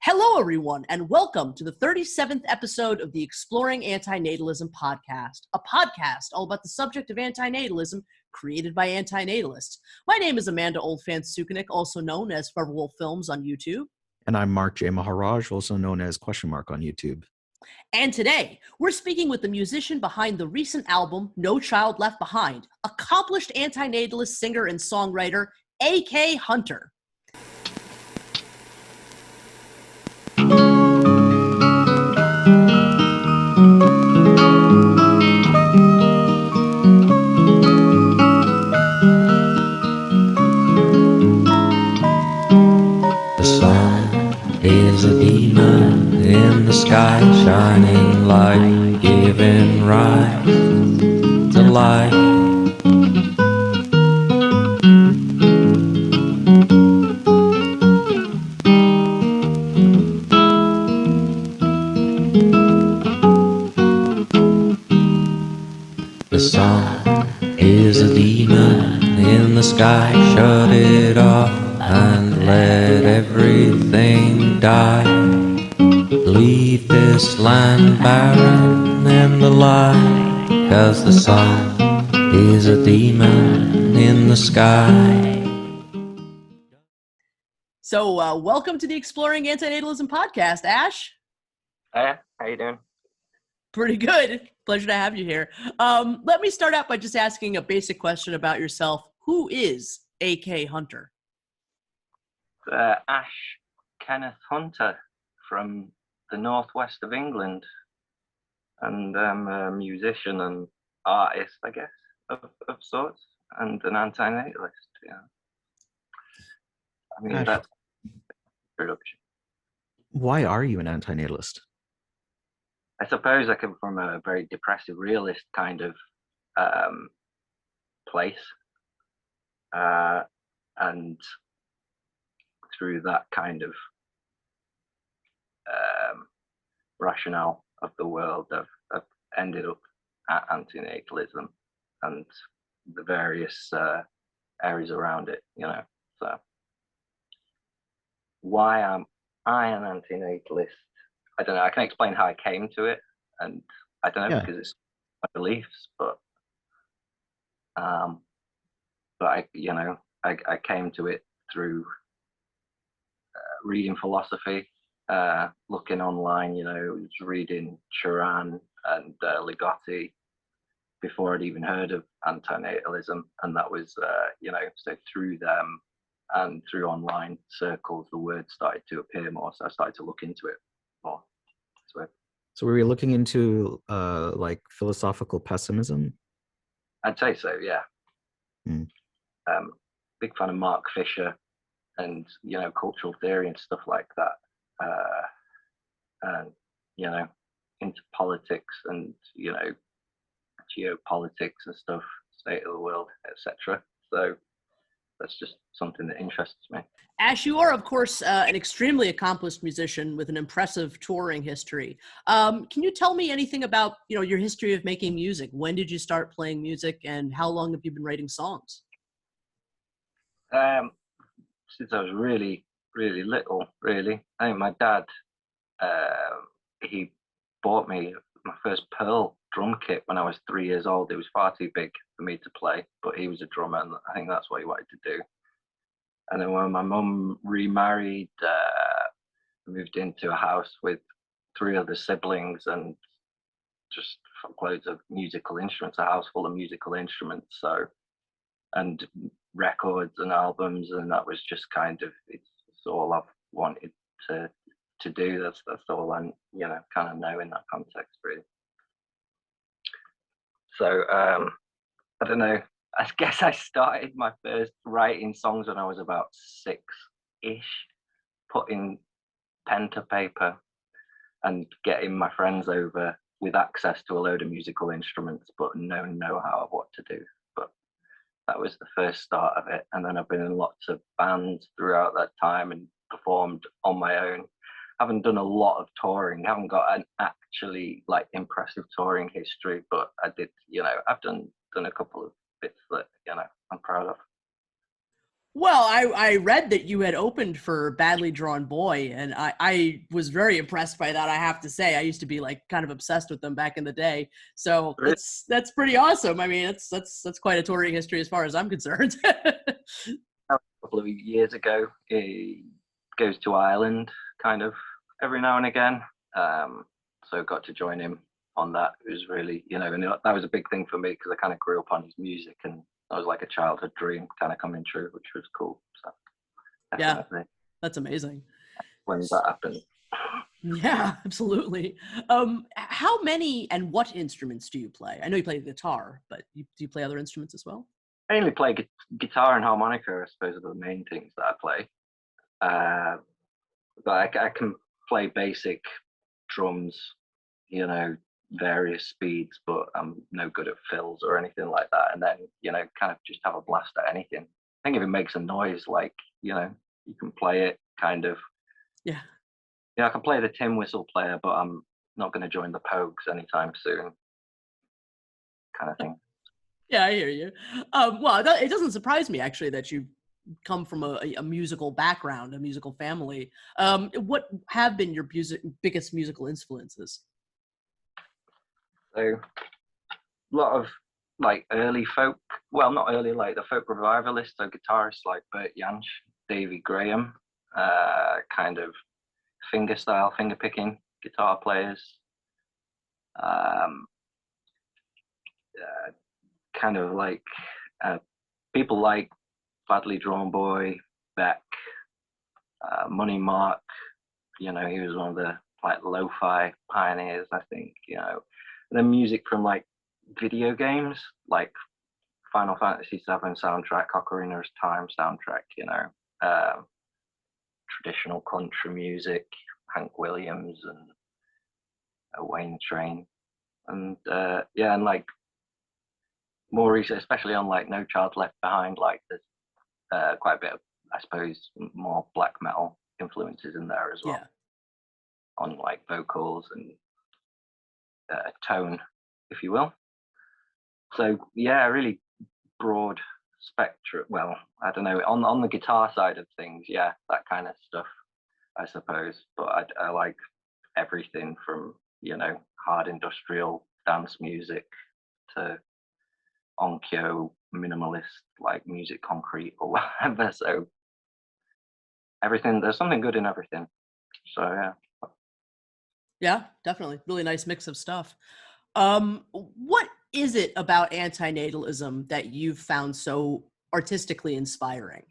Hello, everyone, and welcome to the 37th episode of the Exploring Antinatalism Podcast, a podcast all about the subject of antinatalism created by Anti-natalist. My name is Amanda Oldphan Sukenick, also known as Foreverwolffilms on YouTube. And I'm Mark J. Maharaj, also known as Question Mark on YouTube. And today, we're speaking with the musician behind the recent album, No Child Left Behind, accomplished anti-natalist singer and songwriter, A.K. Hunter. Is a demon in the sky, shining light, giving rise to life. The sun is a demon in the sky, shut it off and let everything die. Leave this land barren and alive, 'cause the sun is a demon in the sky. So, welcome to the Exploring Antinatalism Podcast, Ash. Hey, how you doing? Pretty good. Pleasure to have you here. Let me start out by just asking a basic question about yourself. Who is A.K. Hunter? Ash Kenneth Hunter from the northwest of England, and I'm a musician and artist, I guess, of sorts, and an anti-natalist. Yeah, I mean Ash, that's production. why are you an anti-natalist? I suppose I come from a very depressive realist kind of place, and through that kind of rationale of the world, I've ended up at antinatalism and the various areas around it, you know. So why am I an antinatalist? I don't know. I can explain how I came to it, and I don't know, because it's my beliefs, but I came to it through reading philosophy, looking online, reading Turan and Ligotti before I'd even heard of anti-natalism, and that was, so through them and through online circles, the word started to appear more, so I started to look into it more. So were you looking into like philosophical pessimism? I'd say so, yeah. Hmm. Big fan of Mark Fisher and cultural theory and stuff like that, and into politics and geopolitics and stuff, state of the world, etc. So that's just something that interests me. Ash, you are, of course, an extremely accomplished musician with an impressive touring history. Can you tell me anything about your history of making music? When did you start playing music, and how long have you been writing songs? Since I was really, really little, really. I think my dad, he bought me my first Pearl drum kit when I was 3 years old. It was far too big for me to play, but he was a drummer, and I think that's what he wanted to do. And then when my mum remarried, moved into a house with 3 other siblings and just loads of musical instruments, a house full of musical instruments. So, and records and albums, and that was just kind of, it's all I've wanted to do. That's all I kind of know in that context, really. So I don't know, I guess I started my first writing songs when I was about 6-ish, putting pen to paper and getting my friends over with access to a load of musical instruments, but no know-how of what to do. But that was the first start of it. And then I've been in lots of bands throughout that time and performed on my own. Haven't done a lot of touring, haven't got an actually impressive touring history, but I did, I've done a couple of bits that, I'm proud of. Well, I read that you had opened for Badly Drawn Boy, and I was very impressed by that, I have to say. I used to be like kind of obsessed with them back in the day. So Really? that's pretty awesome. I mean, that's quite a touring history as far as I'm concerned. A couple of years ago, he goes to Ireland kind of every now and again. So got to join him on that. It was really, and that was a big thing for me because I kind of grew up on his music, and that was like a childhood dream kind of coming true, which was cool. So definitely. Yeah, that's amazing. When that happened. Yeah, absolutely. How many and what instruments do you play? I know you play the guitar, but do you play other instruments as well? I mainly play guitar and harmonica, I suppose, are the main things that I play. But I can play basic drums, various speeds, but I'm no good at fills or anything like that. And then, kind of just have a blast at anything. I think if it makes a noise, like, you can play it kind of. Yeah. Yeah, I can play the tin whistle player, but I'm not going to join the Pogues anytime soon, kind of thing. Yeah, I hear you. Well, it doesn't surprise me, actually, that you come from a musical background, a musical family. What have been your biggest musical influences? So, a lot of like early folk, well, not early, like the folk revivalists, so guitarists like Bert Jansch, Davy Graham, kind of finger picking guitar players. Kind of like people like Badly Drawn Boy, Beck, Money Mark. He was one of the like lo-fi pioneers, I think. The music from like video games, like Final Fantasy VII soundtrack, Ocarina of Time soundtrack. Traditional country music, Hank Williams and Wayne Train, and and like more recent, especially on like No Child Left Behind, like there's quite a bit of, I suppose, more black metal influences in there as well. Yeah. On like vocals and tone, if you will. So yeah, really broad spectrum. Well, I don't know, on the guitar side of things, yeah, that kind of stuff, I suppose. But I like everything from hard industrial dance music to onkyo minimalist like music concrete or whatever. So everything, there's something good in everything. So yeah. Yeah, definitely. Really nice mix of stuff. What is it about antinatalism that you've found so artistically inspiring?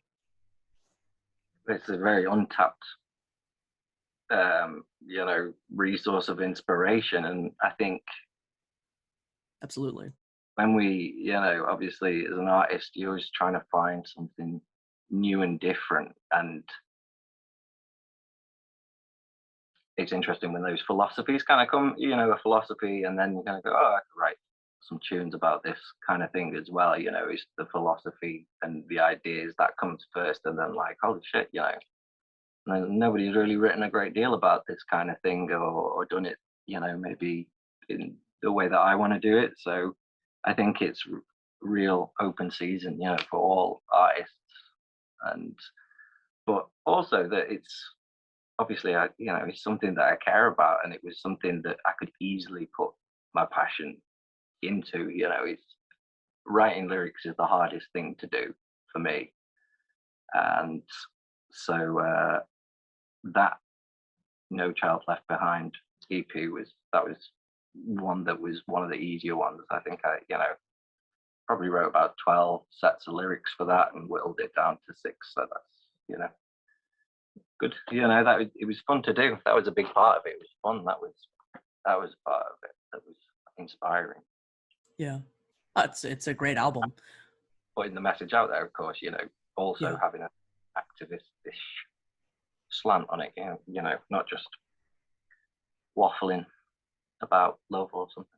It's a very untapped resource of inspiration, and I think Absolutely. when we obviously as an artist you're always trying to find something new and different, and it's interesting when those philosophies kind of come, a philosophy, and then you're going to go, oh, I could write some tunes about this kind of thing as well. It's the philosophy and the ideas that comes first, and then like, holy shit, nobody's really written a great deal about this kind of thing or done it, maybe in the way that I want to do it. So I think it's real open season, for all artists, but also that it's obviously, it's something that I care about, and it was something that I could easily put my passion into. It's writing lyrics is the hardest thing to do for me, and so that No Child Left Behind EP was one that was one of the easier ones. I think I probably wrote about 12 sets of lyrics for that and whittled it down to 6. So that's good. That it was fun to do. That was a big part of it. It was fun. That was part of it. That was inspiring. Yeah, it's a great album. Putting the message out there, of course. Also having an activist-ish slant on it. Not just waffling about love or something.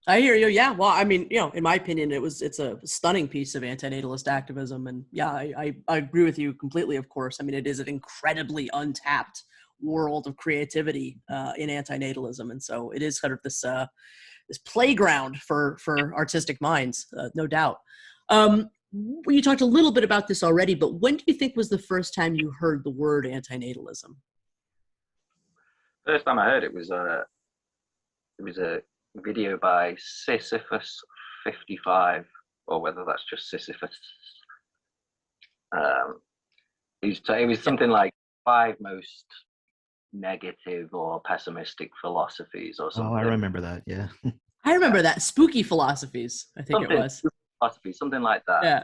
I hear you. Yeah. Well, I mean, in my opinion, it's a stunning piece of antinatalist activism. And yeah, I agree with you completely, of course. I mean, it is an incredibly untapped world of creativity in antinatalism. And so it is sort of this playground for artistic minds, no doubt. Well, you talked a little bit about this already, but when do you think was the first time you heard the word antinatalism? First time I heard it was a video by Sisyphus55, or whether that's just Sisyphus. It was something like 5 most negative or pessimistic philosophies or something. Oh, I remember that. Yeah. I remember that. Spooky philosophies, I think it was. Philosophy, something like that. Yeah.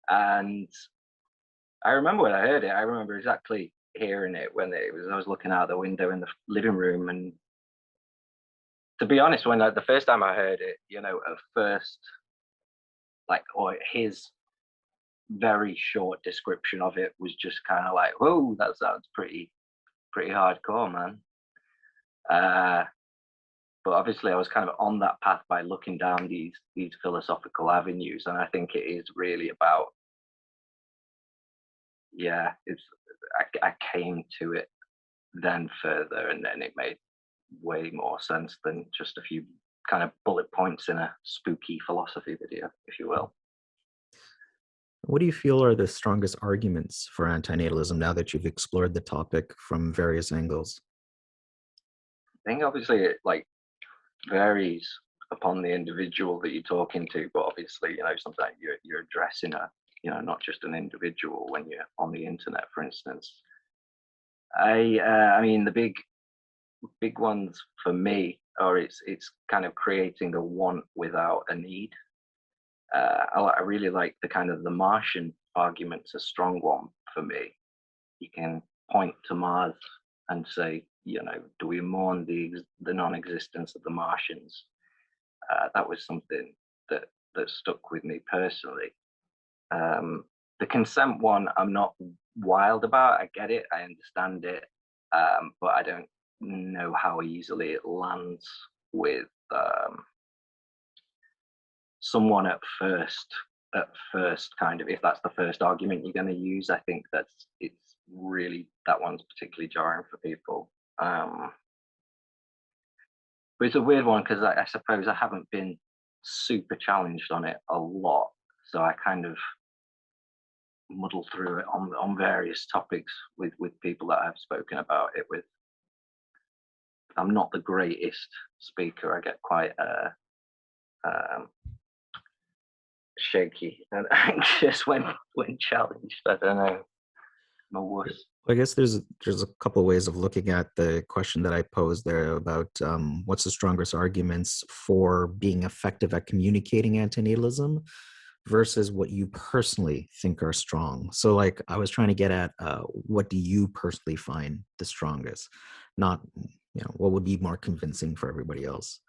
And I remember when I heard it, I remember exactly hearing it when I was looking out the window in the living room. And to be honest, when the first time I heard it, at first, or his very short description of it was just kind of like, whoa, that sounds pretty hardcore, man. But obviously I was kind of on that path by looking down these philosophical avenues, and I think it is really about, I came to it then further, and then it made way more sense than just a few kind of bullet points in a spooky philosophy video, if you will. What do you feel are the strongest arguments for antinatalism now that you've explored the topic from various angles? I think obviously it varies upon the individual that you're talking to, but obviously, sometimes you're addressing not just an individual when you're on the internet, for instance. I mean, the big ones for me are it's kind of creating a want without a need. I really like the kind of the Martian argument's a strong one for me. You can point to Mars and say, do we mourn the non-existence of the Martians? That was something that stuck with me personally. The consent one, I'm not wild about. I get it, I understand it, but I don't know how easily it lands with someone at first kind of, if that's the first argument you're going to use. I think that one's particularly jarring for people. But it's a weird one because I suppose I haven't been super challenged on it a lot, so I kind of muddle through it on various topics with people that I've spoken about it with. I'm not the greatest speaker. I get quite shaky and anxious when challenged. I don't know. I'm a wuss. I guess there's a couple of ways of looking at the question that I posed there about what's the strongest arguments for being effective at communicating antinatalism versus what you personally think are strong. So I was trying to get at what do you personally find the strongest, not what would be more convincing for everybody else.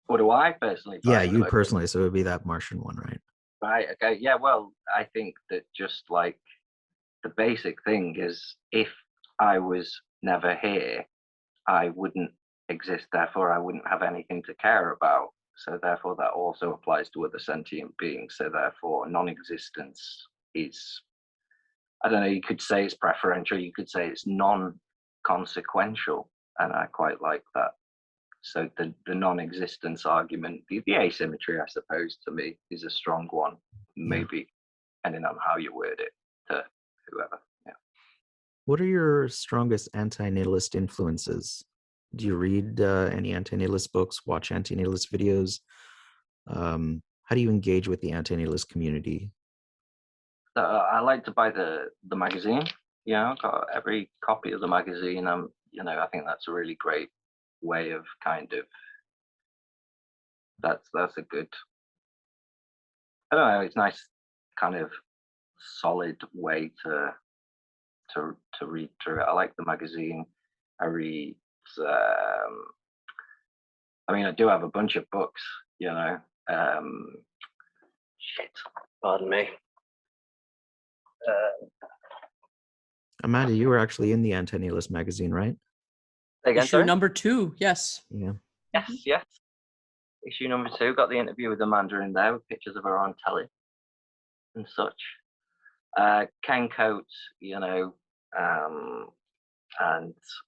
What do I personally find? Yeah, you personally. So it would be that Martian one, right? Right. Okay. Yeah. Well, I think that just the basic thing is, if I was never here, I wouldn't exist. Therefore, I wouldn't have anything to care about. So therefore, that also applies to other sentient beings. So therefore, non-existence is, I don't know, you could say it's preferential, you could say it's non-consequential, and I quite like that. So the non-existence argument, the asymmetry, I suppose, to me, is a strong one, maybe depending on how you word it to whoever. Yeah. What are your strongest anti-natalist influences? Do you read any anti-natalist books, watch anti-natalist videos? How do you engage with the anti-natalist community? I like to buy the magazine. Got every copy of the magazine. I think that's a really great way of kind of, that's a good, I don't know, it's nice kind of solid way to read through it. I like the magazine. I read I do have a bunch of books, pardon me. Amanda, you were actually in the Anti-natalist magazine, right? Again, Issue sorry? number 2, yes. Yeah. Yes. Issue number 2, got the interview with Amanda in there with pictures of her on telly and such. Ken Coates, and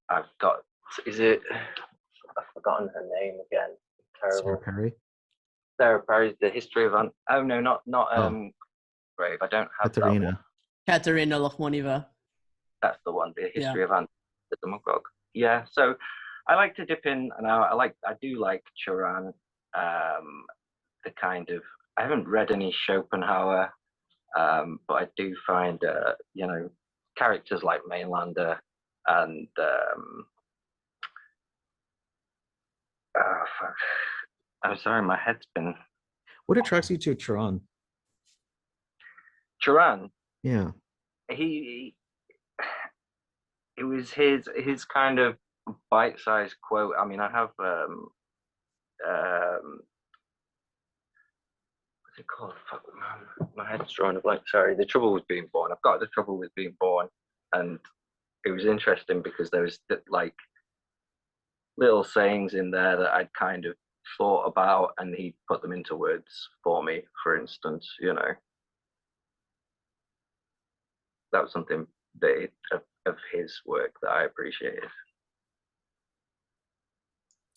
I've got, I've forgotten her name again. Terrible. Sarah Perry? Sarah Perry's The History of oh no, not Grave. I don't have that one. Katerina. Katerina Lochmoniva. That's the one. The History of Antinatalism. Yeah. So I like to dip in, and I do like Turan. The kind of, I haven't read any Schopenhauer, but I do find characters like Mainlander and fuck. I'm sorry, my head's been. What attracts you to Turan? Turan. Yeah. It was his kind of bite-sized quote. I mean, I have what's it called? Fuck, man. My head's drawing a blank. Sorry, The Trouble with Being Born. I've got The Trouble with Being Born, and it was interesting because there was like little sayings in there that I'd kind of thought about, and he put them into words for me. For instance, that was something that of his work that I appreciated.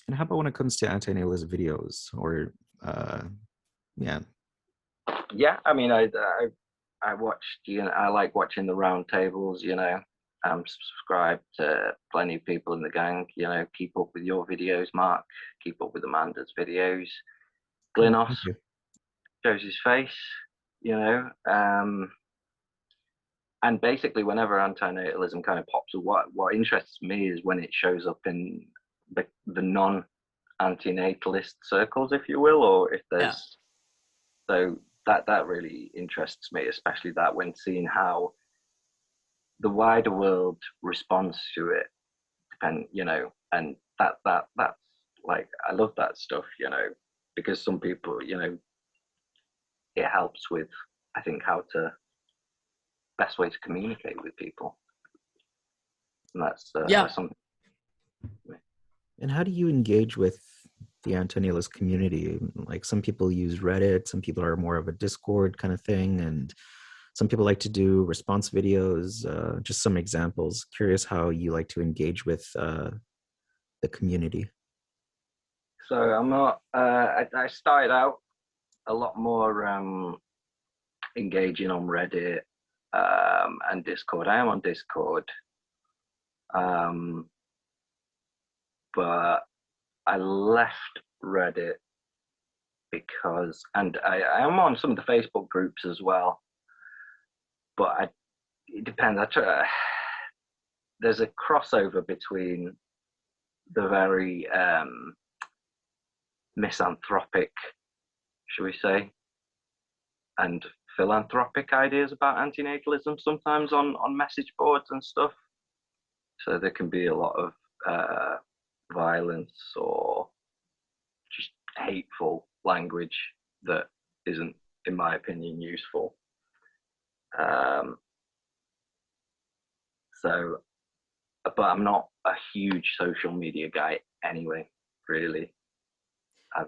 And how about when it comes to anti-natalist videos or Yeah, I mean, I watched, I like watching the round tables, I'm subscribed to plenty of people in the gang, keep up with your videos, Mark, keep up with Amanda's videos. Glynos shows his face, and basically whenever anti-natalism kind of pops up, what interests me is when it shows up in the non-anti-natalist circles, if you will, or if there's so that really interests me, especially that when seeing how the wider world responds to it, and that's like, I love that stuff, because some people, it helps with, I think, best way to communicate with people, and that's something. And how do you engage with the anti-natalist community? Like, some people use Reddit, some people are more of a Discord kind of thing, and some people like to do response videos. Just some examples. Curious how you like to engage with the community. So I'm not. I started out a lot more engaging on Reddit and Discord. I am on Discord, but I left Reddit because, and I am on some of the Facebook groups as well. But it depends. There's a crossover between the very misanthropic, shall we say, and philanthropic ideas about antinatalism sometimes on message boards and stuff. So there can be a lot of violence or just hateful language that isn't, in my opinion, useful. But I'm not a huge social media guy anyway, really.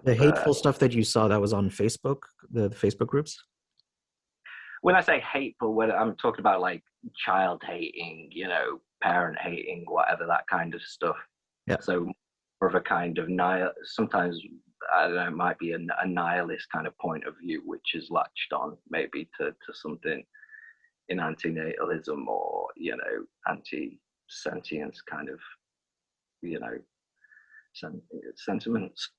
The hateful stuff that you saw, that was on Facebook, the Facebook groups? When I say hateful, when I'm talking about like child hating, parent hating, whatever, that kind of stuff. Yeah. So more of a kind of sometimes, I don't know, it might be a nihilist kind of point of view, which is latched on maybe to something in antinatalism or, anti-sentience kind of, sentiments.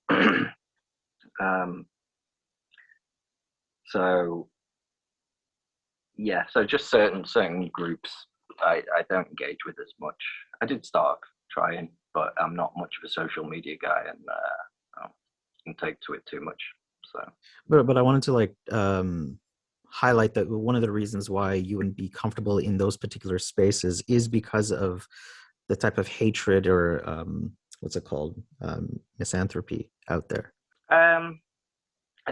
So just certain groups I don't engage with as much. I did start trying, but I'm not much of a social media guy, and I don't take to it too much. So, but I wanted to highlight that one of the reasons why you wouldn't be comfortable in those particular spaces is because of the type of hatred or what's it called, misanthropy out there. I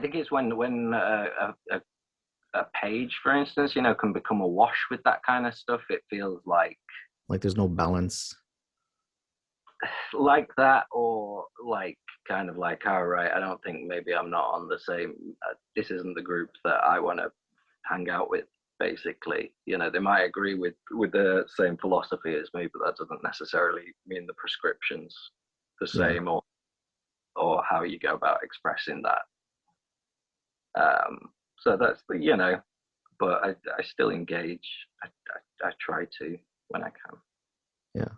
think it's when a page, for instance, can become awash with that kind of stuff. It feels like there's no balance, like that, or like kind of like, all right, I don't think maybe I'm not on the same. This isn't the group that I want to hang out with. Basically, they might agree with the same philosophy as me, but that doesn't necessarily mean the prescription's the same, or how you go about expressing that. So that's the, but I still engage. I try to when I can. Yeah.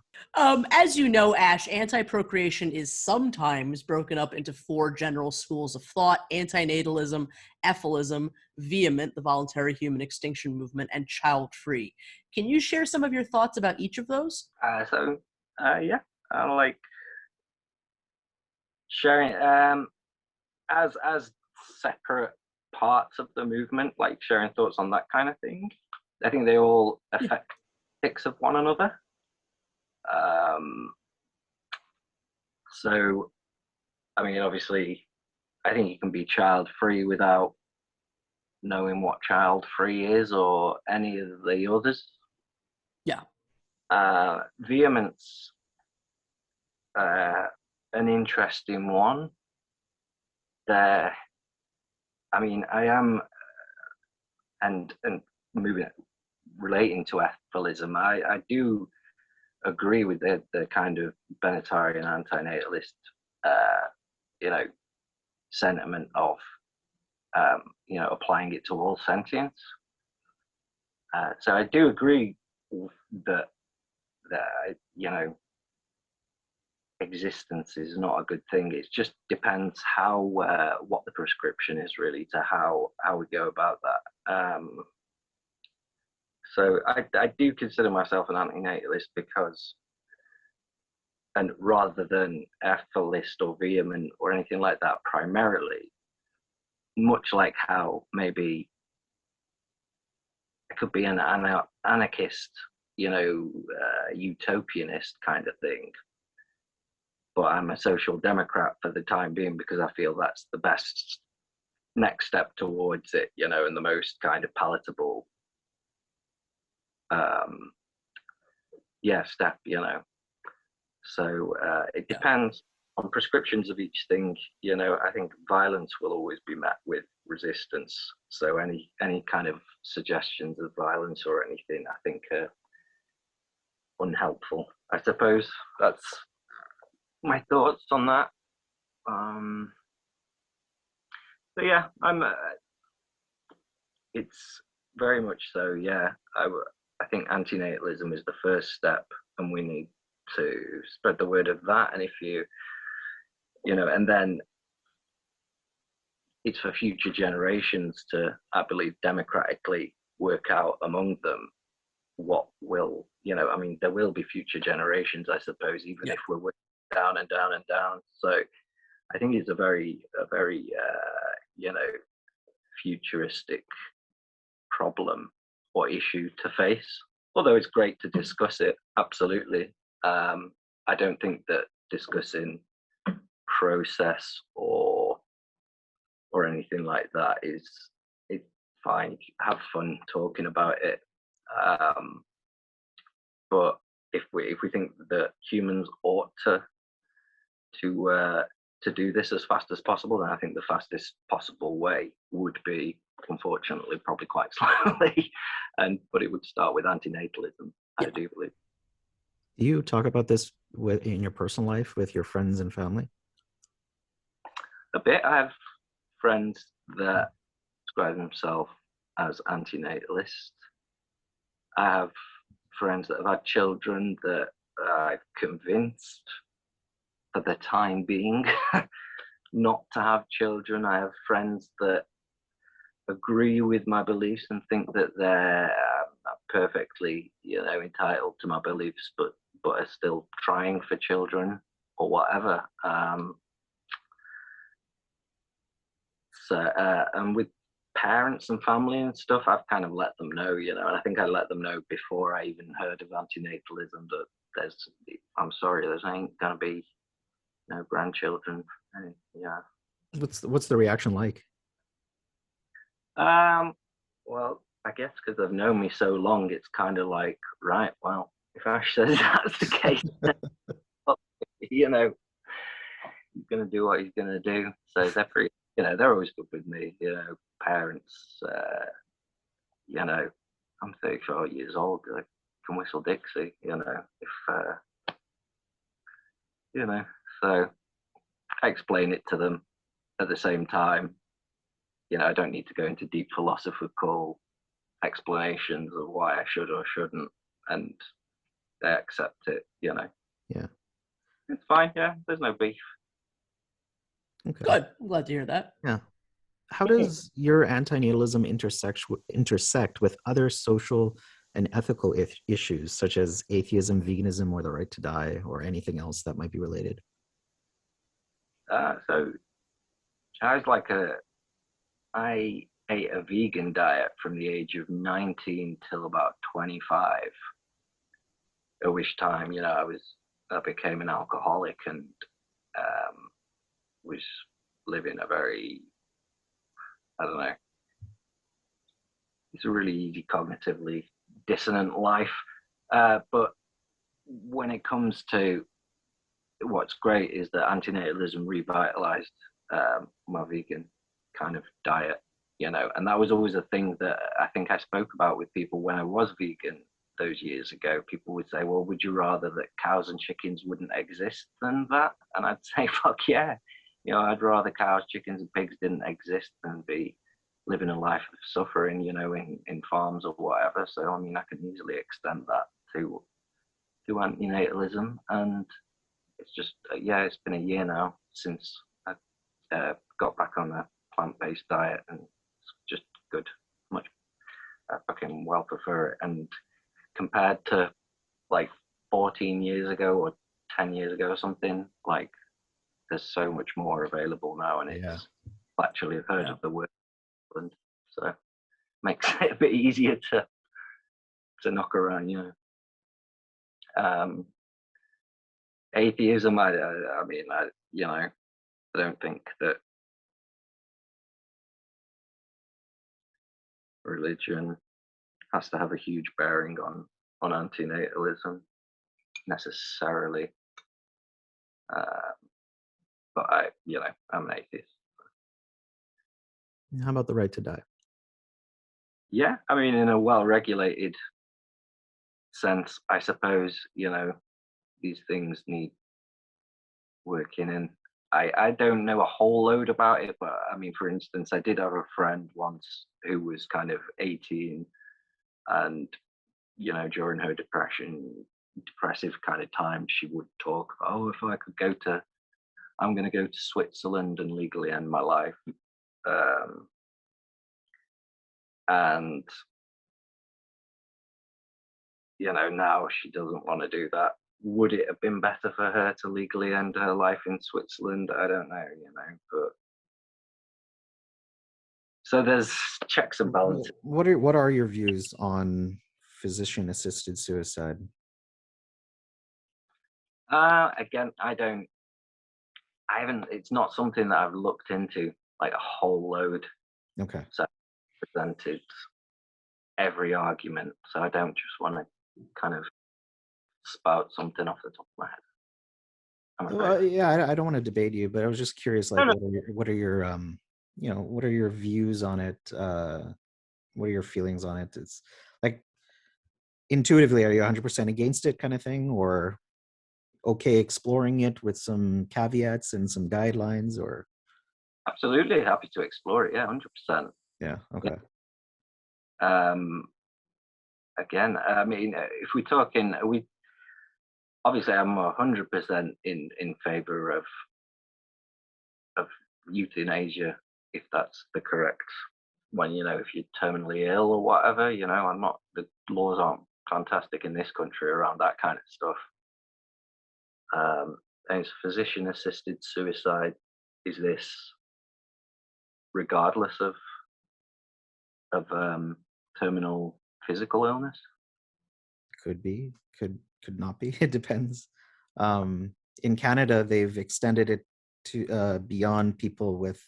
As you know, Ash, anti-procreation is sometimes broken up into 4 general schools of thought: antinatalism, ephilism, vehement, the voluntary human extinction movement, and child-free. Can you share some of your thoughts about each of those? Yeah, I like sharing as separate parts of the movement, like sharing thoughts on that kind of thing. I think they all affect aspects of one another. So, I mean, obviously, I think you can be child-free without knowing what child-free is or any of the others. Yeah. Vehemence, an interesting one. There, I mean, I am, and relating to ephilism, I do agree with the kind of Bennettarian anti-natalist, sentiment of, applying it to all sentience. So I do agree that existence is not a good thing. It just depends how what the prescription is really to how we go about that. So I do consider myself an anti-natalist because, and rather than ethicalist or vehement or anything like that, primarily, much like how maybe it could be an anarchist, utopianist kind of thing. But I'm a social democrat for the time being because I feel that's the best next step towards it, and the most kind of palatable step, So it depends on prescriptions of each thing. I think violence will always be met with resistance. So any kind of suggestions of violence or anything, I think, are unhelpful. I suppose that's my thoughts on that. But yeah, it's very much so. Yeah, I think antinatalism is the first step, and we need to spread the word of that. And if and then it's for future generations to, I believe, democratically work out among them what will, there will be future generations, I suppose, even if we're down and down and down. So I think it's a very futuristic problem or issue to face, although it's great to discuss it, absolutely. I don't think that discussing process or anything like that it's fine. Have fun talking about it, but if we think that humans ought to do this as fast as possible, then I think the fastest possible way would be, unfortunately, probably quite slowly, but it would start with antinatalism. I do believe. Do you talk about this in your personal life with your friends and family? A bit. I have friends that describe themselves as anti-natalist. I have friends that have had children that I've convinced, for the time being, not to have children. I have friends that agree with my beliefs and think that they're perfectly, entitled to my beliefs, but are still trying for children or whatever. And with parents and family and stuff, I've kind of let them know, and I think I let them know before I even heard of antinatalism that I'm sorry, there's ain't gonna be no grandchildren. And, What's the reaction like? Well, I guess because they've known me so long, it's kind of like, right, well, if Ash says that's the case, then, he's gonna do what he's gonna do. So they're pretty, they're always good with me. Parents, I'm 34 years old. I can whistle Dixie. So I explain it to them at the same time. I don't need to go into deep philosophical explanations of why I should or shouldn't, and they accept it. Yeah. It's fine. Yeah, there's no beef. Okay. Good. I'm glad to hear that. Yeah. How does your anti-natalism intersect with other social and ethical issues, such as atheism, veganism, or the right to die, or anything else that might be related? So I ate a vegan diet from the age of 19 till about 25, at which time, I became an alcoholic and was living a very, I don't know, it's a really easy cognitively dissonant life. But when it comes to what's great is that antinatalism revitalized my vegan kind of diet, and that was always a thing that I think I spoke about with people when I was vegan those years ago. People would say, well, would you rather that cows and chickens wouldn't exist than that? And I'd say, fuck yeah. I'd rather cows, chickens, and pigs didn't exist than be living a life of suffering, in farms or whatever. So, I can easily extend that to antinatalism. And it's just, it's been a year now since I got back on a plant-based diet, and it's just good. Much, I fucking well prefer it. And compared to like 14 years ago or 10 years ago or something, like, there's so much more available now, and it's actually I've heard of the word, and so makes it a bit easier to knock around, Atheism, I don't think that religion has to have a huge bearing on antinatalism necessarily. But I'm an atheist. How about the right to die? Yeah, in a well-regulated sense, I suppose, these things need working in. I don't know a whole load about it, but for instance, I did have a friend once who was kind of 18, and during her depressive kind of time, she would talk, oh, if I could I'm going to go to Switzerland and legally end my life. And now she doesn't want to do that. Would it have been better for her to legally end her life in Switzerland? I don't know, but so there's checks and balances. What are your views on physician-assisted suicide? Again, it's not something that I've looked into like a whole load. Okay. So I presented every argument, so I don't just want to kind of spout something off the top of my head. Well, I don't want to debate you, but I was just curious, like, No. what are your what are your views on it? What are your feelings on it? It's like, intuitively, are you 100% against it, kind of thing, or okay exploring it with some caveats and some guidelines? Or Absolutely happy to explore it. Yeah, 100%. Yeah. Okay. Again, if we're talking, obviously I'm 100% in favor of euthanasia, if that's the correct one. If you're terminally ill or whatever, I'm not. The laws aren't fantastic in this country around that kind of stuff. And it's physician-assisted suicide. Is this regardless of terminal physical illness? Could be, could not be. It depends. In Canada, they've extended it to beyond people with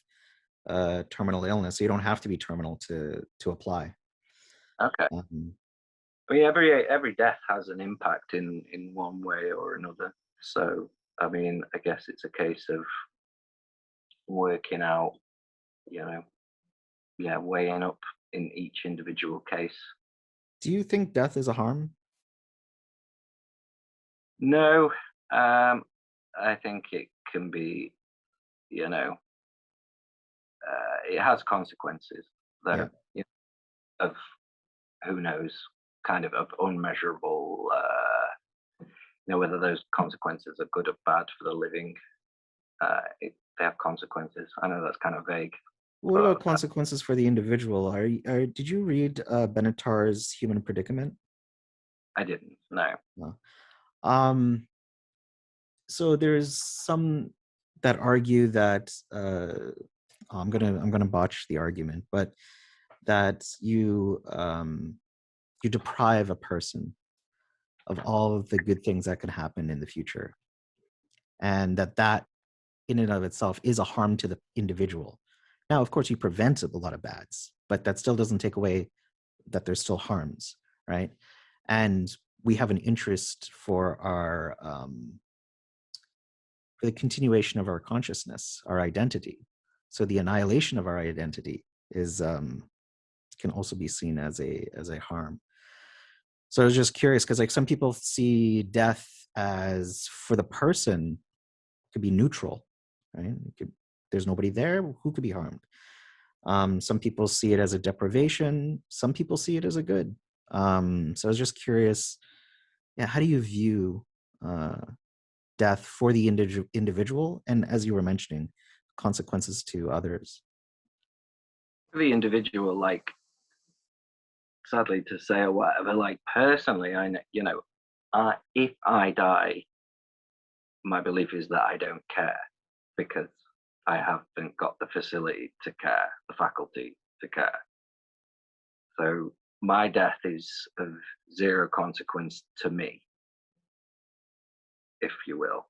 terminal illness. So you don't have to be terminal to apply. Okay. Every death has an impact in one way or another. So I guess it's a case of working out, weighing up in each individual case. Do you think death is a harm? No, I think it can be, it has consequences that Yeah. are, of who knows, kind of unmeasurable. Whether those consequences are good or bad for the living. They have consequences. I know that's kind of vague. What about consequences for the individual? Did you read Benatar's Human Predicament? I didn't. No. No. So there's some that argue that I'm gonna botch the argument, but that you deprive a person of all of the good things that can happen in the future, and that in and of itself is a harm to the individual. Now, of course, you prevent a lot of bads, but that still doesn't take away that there's still harms, right? And we have an interest for our for the continuation of our consciousness, our identity. So the annihilation of our identity is can also be seen as a harm. So I was just curious because like some people see death as, for the person, could be neutral, right? There's nobody there, who could be harmed? Some people see it as a deprivation. Some people see it as a good. So I was just curious, yeah, how do you view death for the individual, and as you were mentioning, consequences to others? For the individual, like, sadly to say or whatever, like personally, if I die, my belief is that I don't care because I haven't got the facility to care, the faculty to care. So my death is of zero consequence to me, if you will.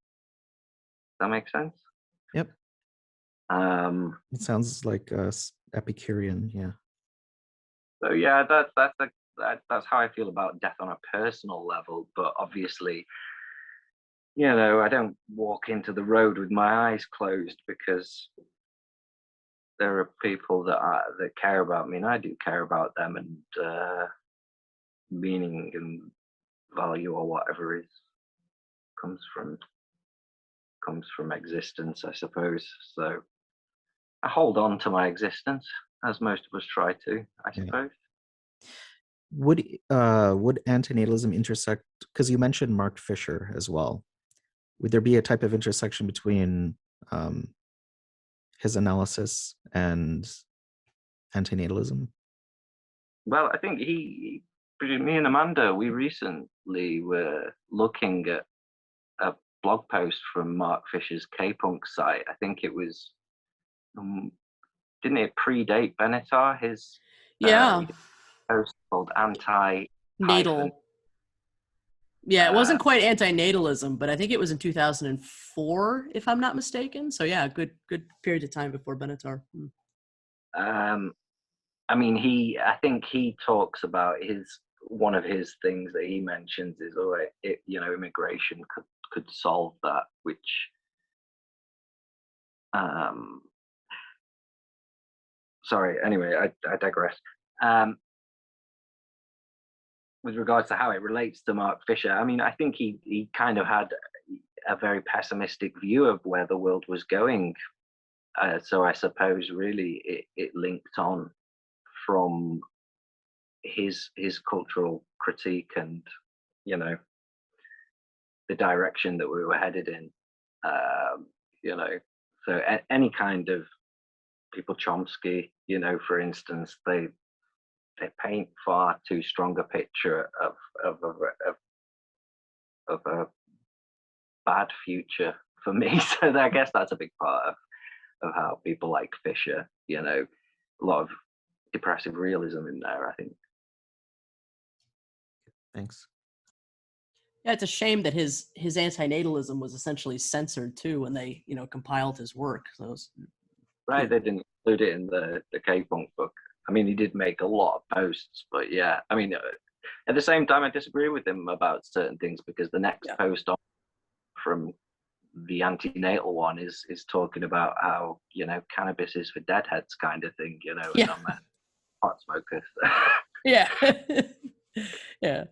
Does that make sense? Yep. It sounds like Epicurean, yeah. So yeah, that's how I feel about death on a personal level. But obviously, I don't walk into the road with my eyes closed because there are people that care about me, and I do care about them, and meaning and value or whatever comes from existence, I suppose. So I hold on to my existence, as most of us try to, I suppose. Would antinatalism intersect, because you mentioned Mark Fisher as well, would there be a type of intersection between his analysis and antinatalism? Well, I think me and Amanda, we recently were looking at a blog post from Mark Fisher's K-Punk site. I think it was, didn't it predate Benatar? His post called Natal. Yeah, it wasn't quite anti-natalism, but I think it was in 2004, if I'm not mistaken. So yeah, good period of time before Benatar. I think he talks about one of his things that he mentions is, immigration could solve that, which sorry, anyway, I digress. With regards to how it relates to Mark Fisher, I think he kind of had a very pessimistic view of where the world was going. So I suppose really it linked on from his cultural critique and, the direction that we were headed in. So any kind of people, Chomsky, for instance, they paint far too strong a picture of a bad future for me. So I guess that's a big part of how people like Fisher, a lot of depressive realism in there, I think. Thanks. Yeah, it's a shame that his anti-natalism was essentially censored too when they, compiled his work. So it was, right, they didn't include it in the K-Punk book. He did make a lot of posts, but yeah, at the same time, I disagree with him about certain things because the next post from the anti-natal one is talking about how, cannabis is for deadheads kind of thing, and I'm a pot smoker. Yeah. Yeah.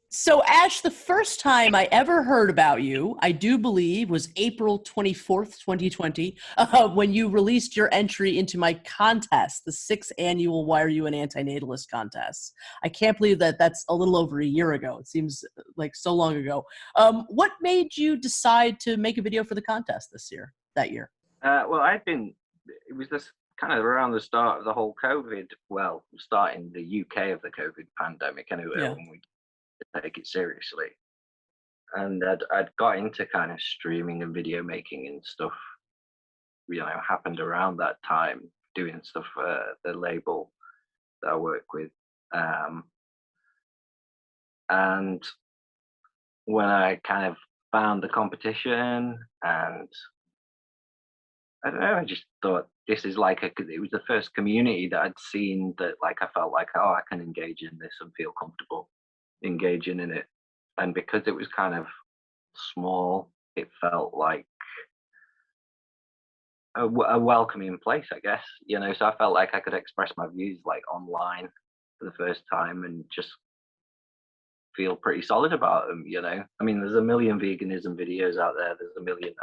So, Ash, the first time I ever heard about you, I do believe, was April 24th, 2020, when you released your entry into my contest, the 6th annual Why Are You an Anti-natalist contest. I can't believe that that's a little over a year ago. It seems like so long ago. What made you decide to make a video for the contest that year? Well, it was this kind of around the start of the whole COVID, well, starting the UK of the COVID pandemic anyway, Yeah. when we take it seriously. And I'd got into kind of streaming and video making and stuff, happened around that time, doing stuff for the label that I work with. And when I kind of found the competition, and I don't know, I just thought this is it was the first community that I'd seen that I felt like, oh, I can engage in this and feel comfortable engaging in it. And because it was kind of small, it felt like a welcoming place, I guess, so I felt like I could express my views online for the first time and just feel pretty solid about them. I mean, there's a million veganism videos out there, there's a million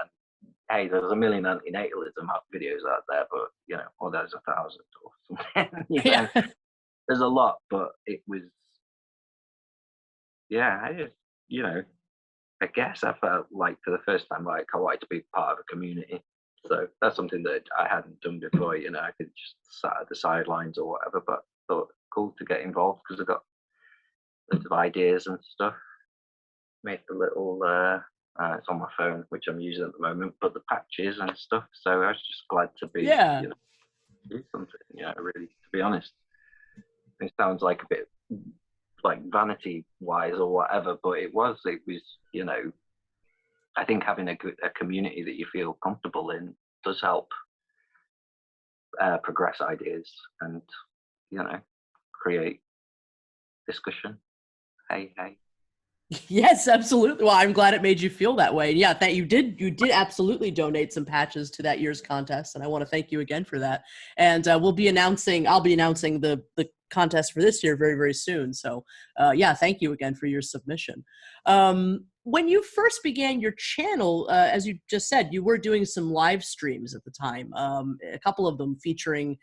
anti-natalism videos out there, but or there's 1,000 or something. Yeah. There's a lot, but it was, I just, I guess I felt like for the first time, I wanted to be part of a community. So that's something that I hadn't done before. I could just sat at the sidelines or whatever, but thought cool to get involved because I got loads of ideas and stuff. Made the little, it's on my phone, which I'm using at the moment, but the patches and stuff. So I was just glad to be, do something. Really, to be honest. It sounds like a bit like vanity wise or whatever, but it was, I think having a community that you feel comfortable in does help progress ideas and, create discussion. Hey. Yes, absolutely. Well, I'm glad it made you feel that way. Yeah, that you did absolutely donate some patches to that year's contest, and I want to thank you again for that. And I'll be announcing the contest for this year very, very soon. So thank you again for your submission. When you first began your channel, as you just said, you were doing some live streams at the time, a couple of them featuring,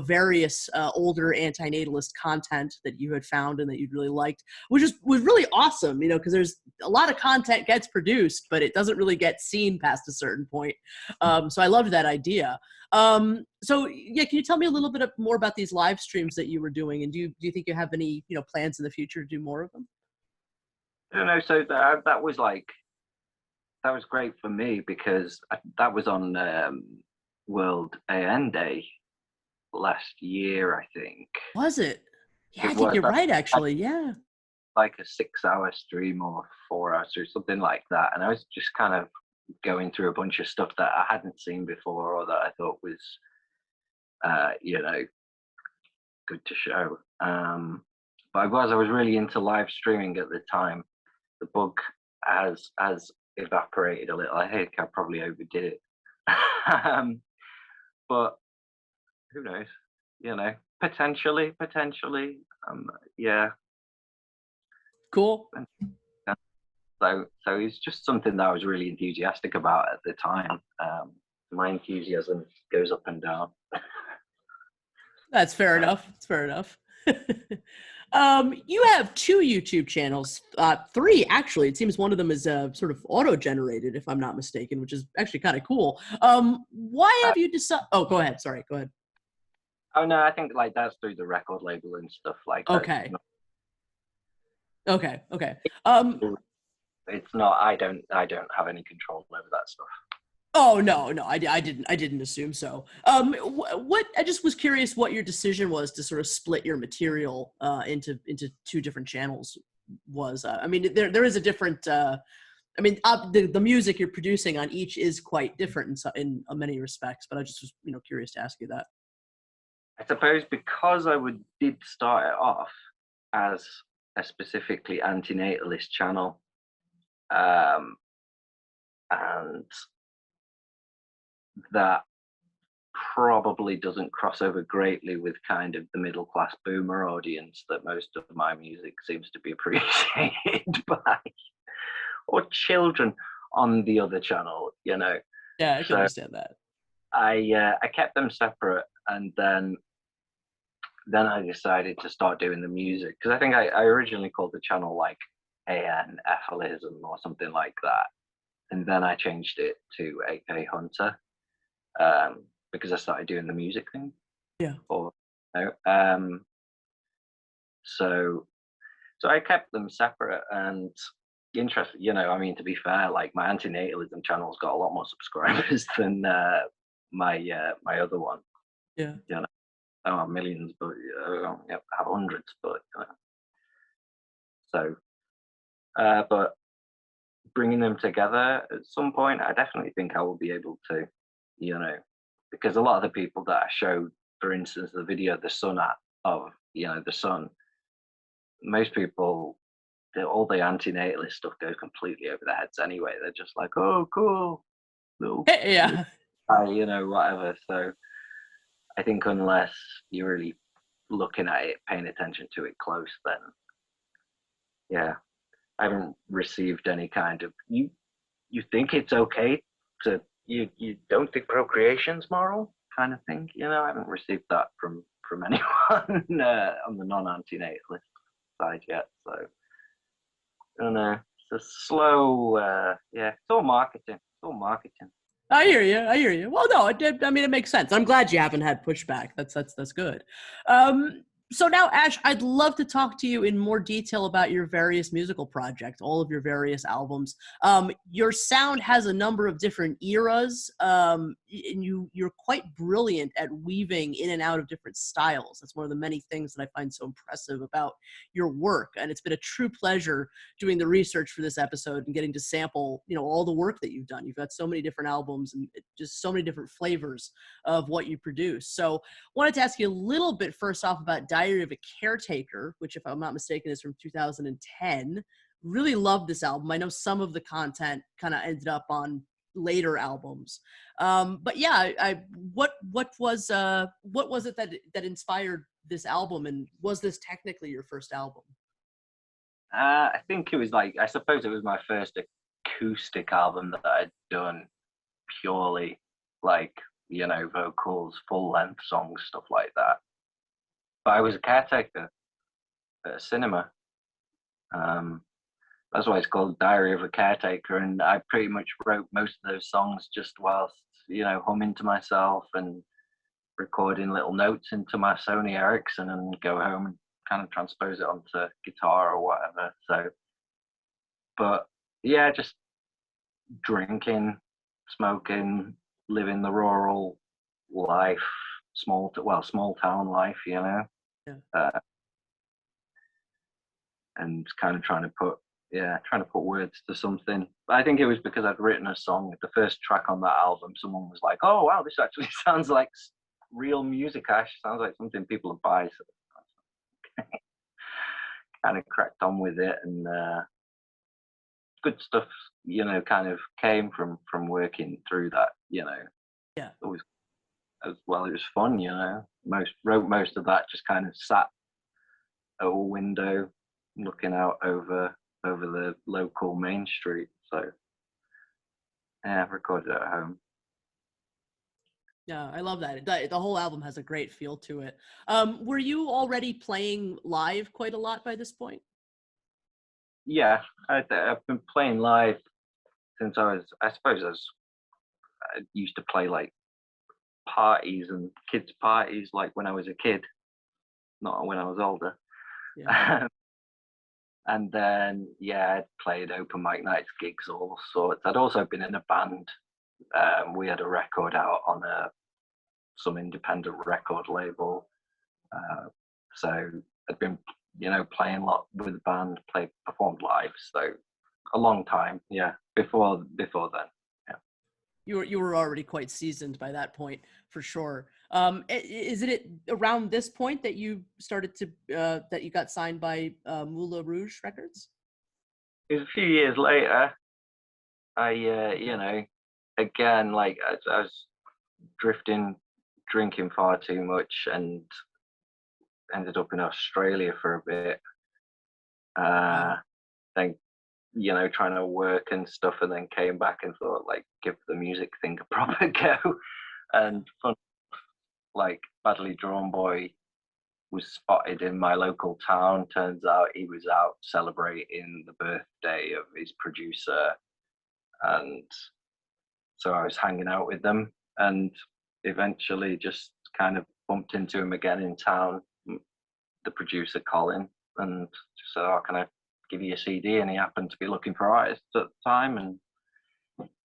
various older anti-natalist content that you had found and that you'd really liked, which was really awesome, because there's a lot of content gets produced, but it doesn't really get seen past a certain point. So I loved that idea. Can you tell me a little bit more about these live streams that you were doing, and do you think you have any, plans in the future to do more of them? I don't know. So that was great for me because that was on World AN Day last year, I think. Was it? Yeah, I think you're right, actually. Yeah. Like a 6-hour stream or 4 hours or something like that. And I was just kind of going through a bunch of stuff that I hadn't seen before or that I thought was, good to show. But I was really into live streaming at the time. The bug has evaporated a little. I think I probably overdid it. But who knows? Potentially. Yeah. Cool. So it's just something that I was really enthusiastic about at the time. My enthusiasm goes up and down. That's fair enough. That's fair enough. You have 2 YouTube channels, 3 actually. It seems one of them is sort of auto-generated, if I'm not mistaken, which is actually kind of cool. Why have you decided? Oh, go ahead. Sorry, go ahead. Oh no, I think that's through the record label and stuff like that. Okay. Okay. It's not. I don't have any control over that stuff. Oh no, I didn't assume so. What I just was curious what your decision was to sort of split your material into 2 different channels was. I mean, there is a different. The music you're producing on each is quite different in many respects, but I just was curious to ask you that. I suppose because did start it off as a specifically anti-natalist channel, and that probably doesn't cross over greatly with kind of the middle class boomer audience that most of my music seems to be appreciated by, or children on the other channel, you know. Yeah, I can understand that. I kept them separate, and then I decided to start doing the music, because I think I originally called the channel like Anti-natalism or something like that, and then I changed it to AK Hunter, because I started doing the music thing. Yeah. Or so I kept them separate, and interesting, you know, I mean, to be fair, like my Anti-natalism channel's got a lot more subscribers than my other one. Yeah. You know, I don't have millions, but I have hundreds, but so but bringing them together at some point, I definitely think I will be able to, you know, because a lot of the people that I showed, for instance, the video The Sun of, you know, The Sun, most people, all the anti-natalist stuff goes completely over their heads anyway. They're just like, oh, cool, little, Yeah. you know, whatever. So I think unless you're really looking at it, paying attention to it close, then yeah, I haven't received any kind of, you think it's okay to, you don't think procreation's moral kind of thing, you know. I haven't received that from anyone on the non-anti-natalist side yet, so I don't know. It's a slow, it's all marketing. I hear you. Well, no, I mean, it makes sense. I'm glad you haven't had pushback. That's good. So now, Ash, I'd love to talk to you in more detail about your various musical projects, all of your various albums. Your sound has a number of different eras, and you're quite brilliant at weaving in and out of different styles. That's one of the many things that I find so impressive about your work, and it's been a true pleasure doing the research for this episode and getting to sample, you know, all the work that you've done. You've got so many different albums and just so many different flavors of what you produce. So wanted to ask you a little bit first off about Diary of a Caretaker, which, if I'm not mistaken, is from 2010. Really loved this album. I know some of the content kind of ended up on later albums, but yeah, what was it that inspired this album, and was this technically your first album? I think it was I suppose it was my first acoustic album that I'd done purely, like, you know, vocals, full length songs, stuff like that. But I was a caretaker at a cinema. That's why it's called Diary of a Caretaker. And I pretty much wrote most of those songs just whilst, you know, humming to myself and recording little notes into my Sony Ericsson, and go home and kind of transpose it onto guitar or whatever. So, but yeah, just drinking, smoking, living the rural life, small town life, you know. Yeah. And kind of trying to put words to something. But I think it was because I'd written a song, the first track on that album. Someone was like, "Oh wow, this actually sounds like real music, Ash. Sounds like something people would buy." So kind of cracked on with it, and good stuff, you know, kind of came from working through that, you know. Yeah. It was, as well, it was fun, you know. Wrote most of that just kind of sat at a window looking out over the local main street. So yeah, I recorded it at home. Yeah, I love that. The whole album has a great feel to it. Were you already playing live quite a lot by this point? Yeah, I've been playing live since I used to play like parties and kids' parties, like when I was a kid, not when I was older. Yeah. And then, yeah, I'd played open mic nights, gigs, all sorts. I'd also been in a band. We had a record out on some independent record label. So I'd been, you know, playing a lot with the band, performed live. So a long time, yeah, before then. Yeah. You were already quite seasoned by that point, for sure. Is it around this point that you started to that you got signed by Moulin Rouge Records? It was a few years later. I, you know, again, like I was drifting drinking far too much and ended up in Australia for a bit. Then, you know, trying to work and stuff, and then came back and thought, like, give the music thing a proper go. And fun, like, Badly Drawn Boy was spotted in my local town. Turns out he was out celebrating the birthday of his producer, and so I was hanging out with them, and eventually just kind of bumped into him again in town, the producer Colin, and said, "Oh, can I give you a CD?" And he happened to be looking for artists at the time, and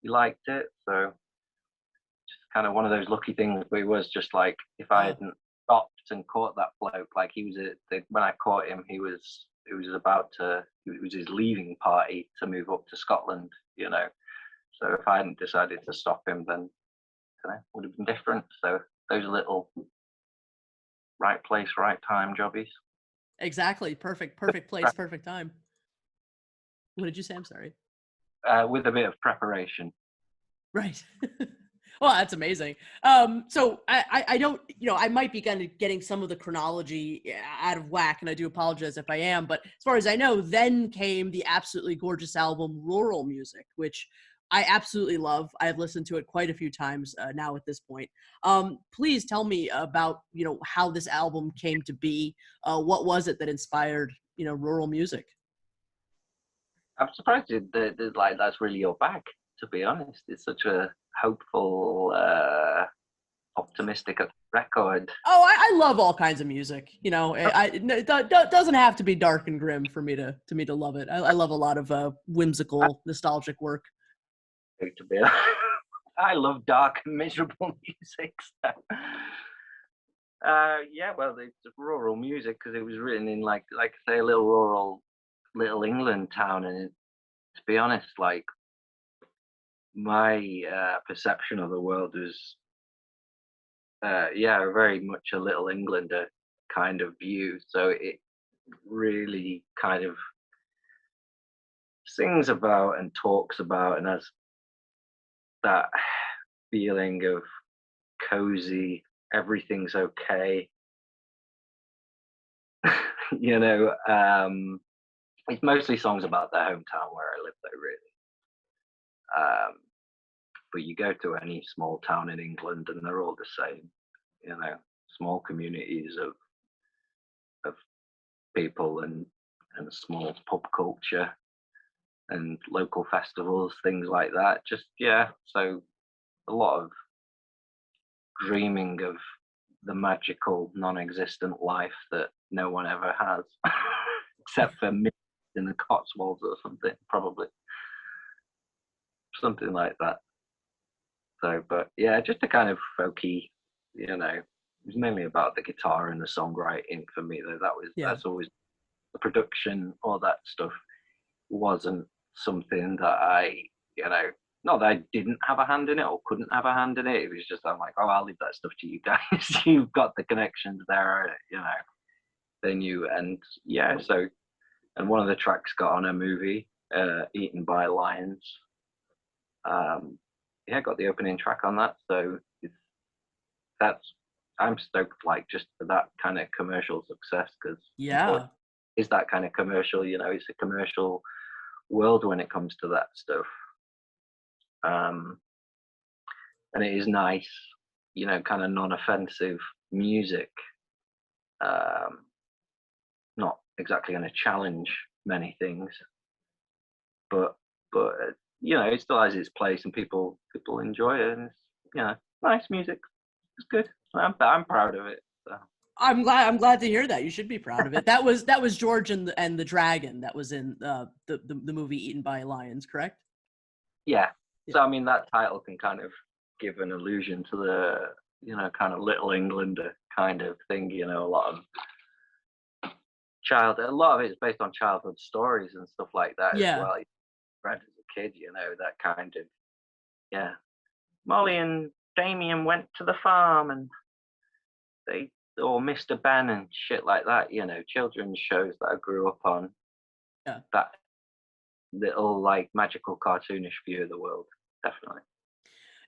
he liked it. So just kind of one of those lucky things. But it was just like, if I hadn't stopped and caught that bloke, like he was when I caught him, it was his leaving party to move up to Scotland, you know. So if I hadn't decided to stop him, then it would have been different. So those little right place, right time jobbies. Exactly. Perfect place, perfect time. What did you say? I'm sorry. With a bit of preparation. Right. Well, that's amazing. So I don't, you know, I might be kind of getting some of the chronology out of whack, and I do apologize if I am, but as far as I know, then came the absolutely gorgeous album Rural Music, which I absolutely love. I've listened to it quite a few times now at this point. Please tell me about, you know, how this album came to be. What was it that inspired, you know, Rural Music? I'm surprised that like that's really your bag, to be honest. It's such a hopeful, optimistic record. Oh, I love all kinds of music. You know, it doesn't have to be dark and grim for me to love it. I love a lot of whimsical, nostalgic work. To be honest, I love dark and miserable music. So. Yeah, well, it's rural music because it was written in like I say, a little rural Little England town, and to be honest, like my perception of the world was very much a Little Englander kind of view. So it really kind of sings about and talks about and has that feeling of cozy, everything's okay. You know, it's mostly songs about their hometown where I live, though, really. But you go to any small town in England and they're all the same, you know, small communities of people and small pub culture and local festivals, things like that. Just, yeah, so a lot of dreaming of the magical, non-existent life that no one ever has, except for me in the Cotswolds or something, probably. Something like that. So, but yeah, just a kind of folky, you know, it was mainly about the guitar and the songwriting for me, though. That's always the production, all that stuff wasn't something that I, you know, not that I didn't have a hand in it or couldn't have a hand in it. It was just, I'm like, oh, I'll leave that stuff to you guys. You've got the connections there, you know, they knew. And yeah, so, and one of the tracks got on a movie, Eaten by Lions. Yeah, got the opening track on that. So I'm stoked, like, just for that kind of commercial success, because is that kind of commercial, you know, it's a commercial world when it comes to that stuff. And it is nice, you know, kind of non-offensive music. Not exactly going to challenge many things, but you know, it still has its place and people enjoy it, and it's, you know, nice music. It's good. I'm proud of it. So. I'm glad to hear that. You should be proud of it. That was George and the Dragon that was in the movie Eaten by Lions, correct? Yeah. So I mean, that title can kind of give an allusion to the, you know, kind of Little Englander kind of thing. You know, a lot of it is based on childhood stories and stuff like that as well. Read as a kid, you know, that kind of, yeah. Molly and Damien went to the farm and or Mr. Ben and shit like that, you know, children's shows that I grew up on. Yeah. That little, like, magical cartoonish view of the world, definitely.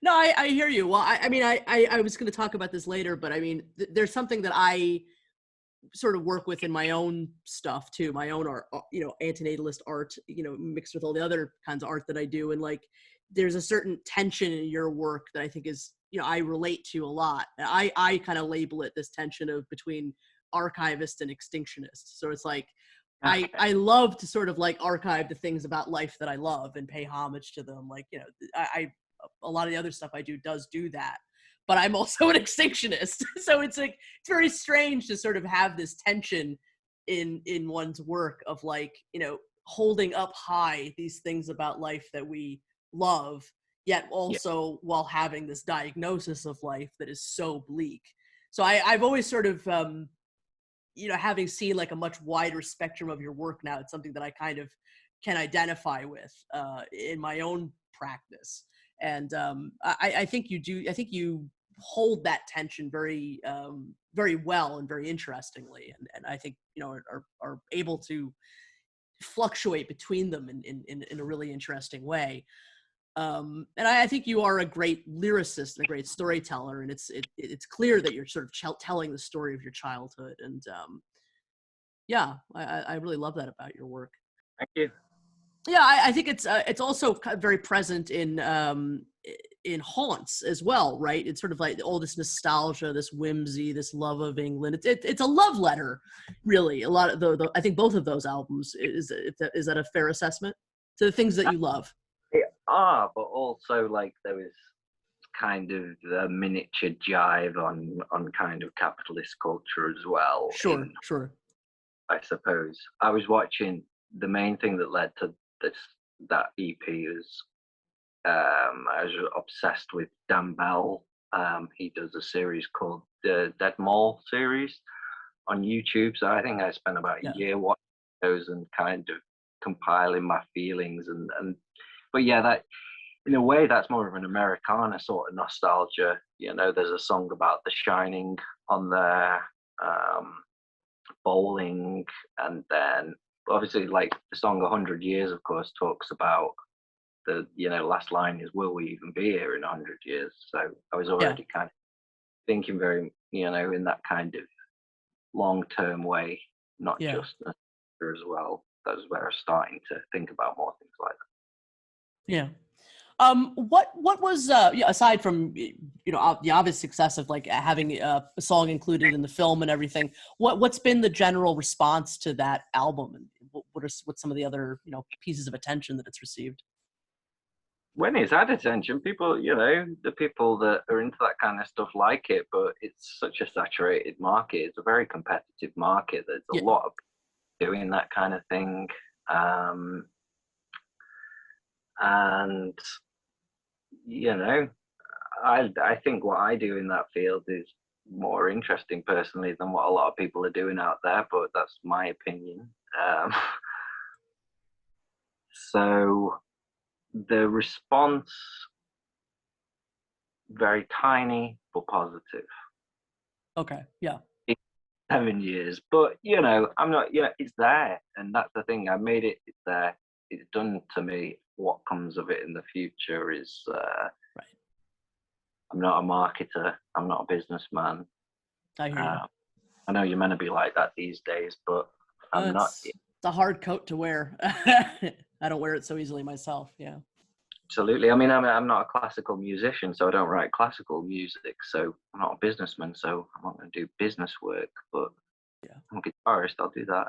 No, I hear you. Well, I mean, I was going to talk about this later, but I mean, there's something that I sort of work with in my own stuff too, my own art, antinatalist art, mixed with all the other kinds of art that I do. And like, there's a certain tension in your work that I think is, I relate to a lot. I kind of label it this tension of between archivist and extinctionist. So it's like, I love to sort of like archive the things about life that I love and pay homage to them. Like, a lot of the other stuff I do does do that, but I'm also an extinctionist. So it's like, it's very strange to sort of have this tension in one's work of like, holding up high these things about life that we love, yet also while having this diagnosis of life that is so bleak. So I've always sort of, having seen like a much wider spectrum of your work now, it's something that I kind of can identify with in my own practice. And I think you do. I think you hold that tension very, very well and very interestingly. And I think are able to fluctuate between them in a really interesting way. And I think you are a great lyricist and a great storyteller. And it's clear that you're sort of telling the story of your childhood. And I really love that about your work. Thank you. Yeah, I think it's also very present in Haunts as well, right? It's sort of like all this nostalgia, this whimsy, this love of England. It's a love letter, really. A lot of I think both of those albums is that a fair assessment to the things that you love? They are, but also like there was kind of the miniature jive on kind of capitalist culture as well. Sure. I suppose I was watching. The main thing that led to that EP is I was obsessed with Dan Bell. He does a series called the Dead Mall series on YouTube. So I think I spent about a year watching those and kind of compiling my feelings but yeah, that in a way that's more of an Americana sort of nostalgia. There's a song about The Shining on there, bowling, and then obviously like the song 100 Years, of course, talks about the last line is, will we even be here in 100 years? So I was already kind of thinking very in that kind of long-term way, not just as well. That was where I was starting to think about more things like that. What was aside from the obvious success of like having a song included in the film and everything, what's been the general response to that album, and what's some of the other pieces of attention that it's received? When it's had attention, people, the people that are into that kind of stuff like it, but it's such a saturated market. It's a very competitive market. There's a lot of people doing that kind of thing. And I think what I do in that field is more interesting personally than what a lot of people are doing out there, but that's my opinion. So the response, very tiny but positive. Okay, yeah. 7 years, but I'm not. It's there, and that's the thing. I made it. It's there. It's done to me. What comes of it in the future is. Right. I'm not a marketer. I'm not a businessman. I hear you. I know you're meant to be like that these days, but I'm not. It's a hard coat to wear. I don't wear it so easily myself. Yeah. Absolutely. I mean, I'm not a classical musician, so I don't write classical music. So I'm not a businessman, so I'm not going to do business work. But I'm a guitarist. I'll do that.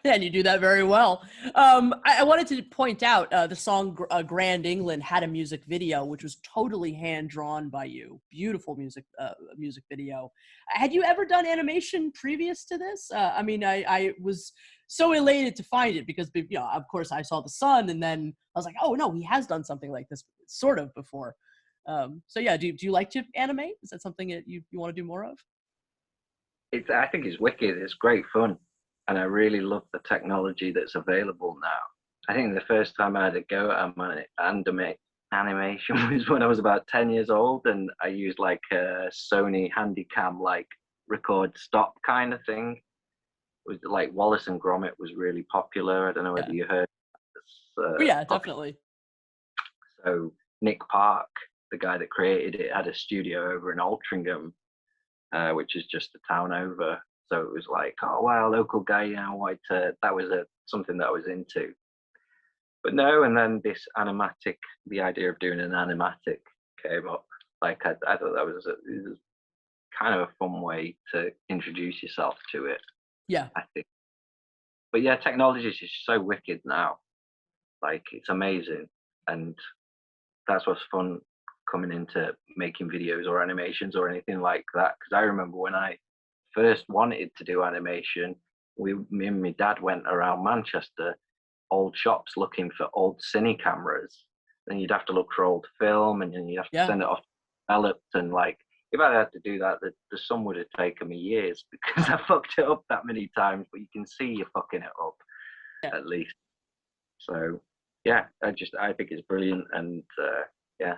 And you do that very well. I wanted to point out the song Grand England had a music video, which was totally hand-drawn by you. Beautiful music video. Had you ever done animation previous to this? I mean, I was so elated to find it because, of course, I saw The Sun, and then I was like, oh, no, he has done something like this sort of before. So, yeah, do you like to animate? Is that something that you want to do more of? I think it's wicked. It's great fun. And I really love the technology that's available now. I think the first time I had a go at animation was when I was about 10 years old, and I used like a Sony Handycam, like record stop kind of thing. It was like Wallace and Gromit was really popular. I don't know whether you heard. Yeah, definitely. So Nick Park the guy that created it had a studio over in Altrincham, which is just a town over. So it was like, oh wow, local guy, you know, that was something that I was into. But no, and then this animatic, the idea of doing an animatic came up. Like I thought it was kind of a fun way to introduce yourself to it. Yeah, I think. But yeah, technology is just so wicked now. Like it's amazing, and that's what's fun coming into making videos or animations or anything like that. Because I remember when I first wanted to do animation, me and my dad went around Manchester, old shops looking for old cine cameras. Then you'd have to look for old film, and then you'd have to send it off developed. And like, if I had to do that, the sum would have taken me years because I fucked it up that many times. But you can see you're fucking it up at least. So yeah, I think it's brilliant, and yeah,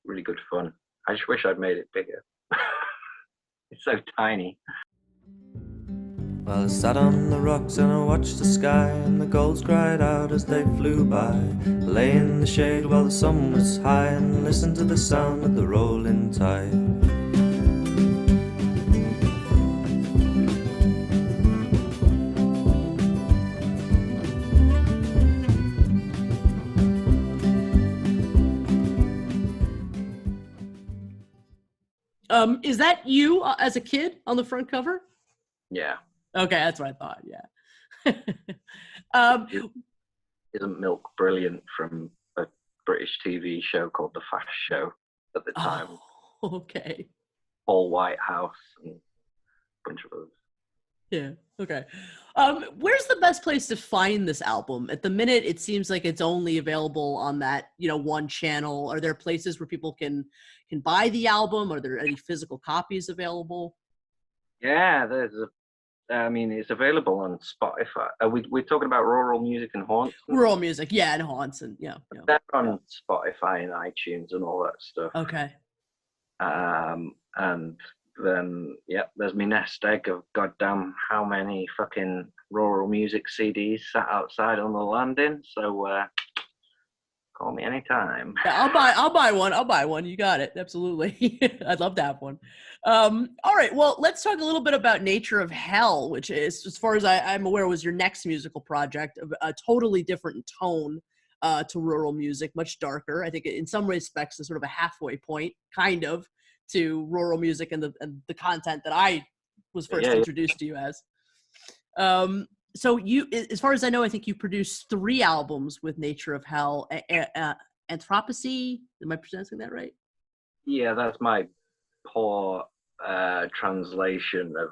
really good fun. I just wish I'd made it bigger. It's so tiny. Well, I sat on the rocks and I watched the sky, and the gulls cried out as they flew by. I lay in the shade while the sun was high and listened to the sound of the rolling tide. Is that you as a kid on the front cover? Yeah. Okay, that's what I thought. Yeah. Isn't Milk brilliant from a British TV show called The Fast Show at the time? Oh, okay. All White House and a bunch of others. Yeah. Okay. Where's the best place to find this album? At the minute, it seems like it's only available on that, one channel. Are there places where people can buy the album? Are there any physical copies available? Yeah, it's available on Spotify. We're talking about Rural Music and Haunts. Rural Music, yeah, and Haunts, and yeah. They're on Spotify and iTunes and all that stuff. Okay. And then, there's my nest egg of goddamn how many fucking Rural Music CDs sat outside on the landing. So call me anytime. Yeah, I'll buy one. You got it. Absolutely. I'd love to have one. All right. Well, let's talk a little bit about Nature of Hell, which is, as far as I'm aware, was your next musical project, a totally different tone to rural music, much darker. I think in some respects is sort of a halfway point, kind of, to rural music and the content that I was first introduced to you as. So you, as far as I know, I think you produced 3 albums with Nature of Hell. Anthropocene, am I pronouncing that right? Yeah, that's my poor translation of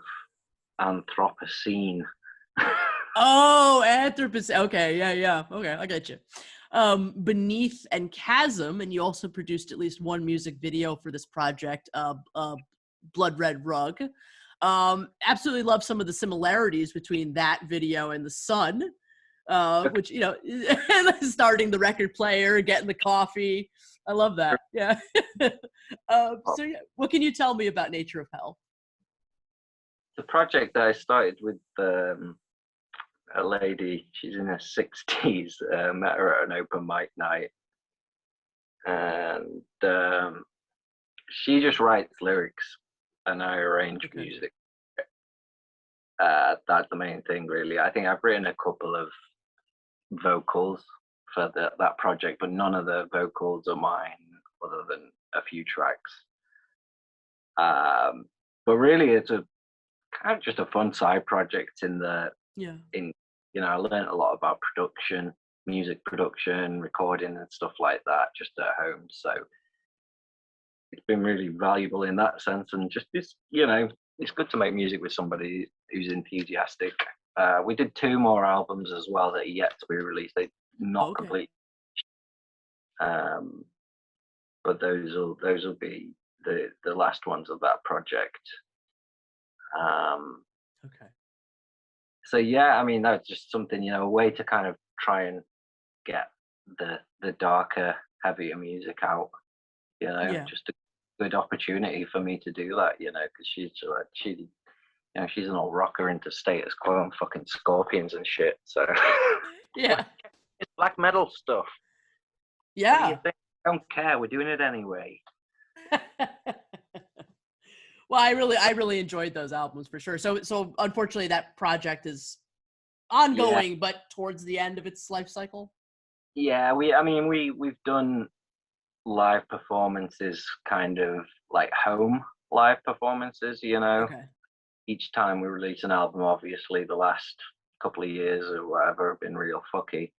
Anthropocene. Oh, Anthropocene. Okay, yeah. Okay, I got you. Beneath and Chasm, and you also produced at least one music video for this project, Blood Red Rug. Absolutely love some of the similarities between that video and The Sun, which, starting the record player, getting the coffee. I love that. Yeah. What can you tell me about Nature of Hell? The project that I started with a lady, she's in her 60s, met her at an open mic night, and she just writes lyrics and I arrange music. That's the main thing, really. I think I've written a couple of vocals for that project, but none of the vocals are mine other than a few tracks. But really it's a kind of just a fun side project I learned a lot about production, music production, recording and stuff like that just at home. So it's been really valuable in that sense, and just this, it's good to make music with somebody who's enthusiastic. We did 2 more albums as well that are yet to be released. They're not complete. But those will be the last ones of that project. Okay. So yeah, I mean, that's just something, a way to kind of try and get the darker, heavier music out, just a good opportunity for me to do that, because she's an old rocker into Status Quo and fucking Scorpions and shit. So yeah, it's black metal stuff. Yeah. What do you think? I don't care. We're doing it anyway. Well, I really enjoyed those albums for sure. So unfortunately that project is ongoing, but towards the end of its life cycle. Yeah, we've done live performances, kind of like home live performances, Okay. Each time we release an album, obviously the last couple of years or whatever have been real fucky.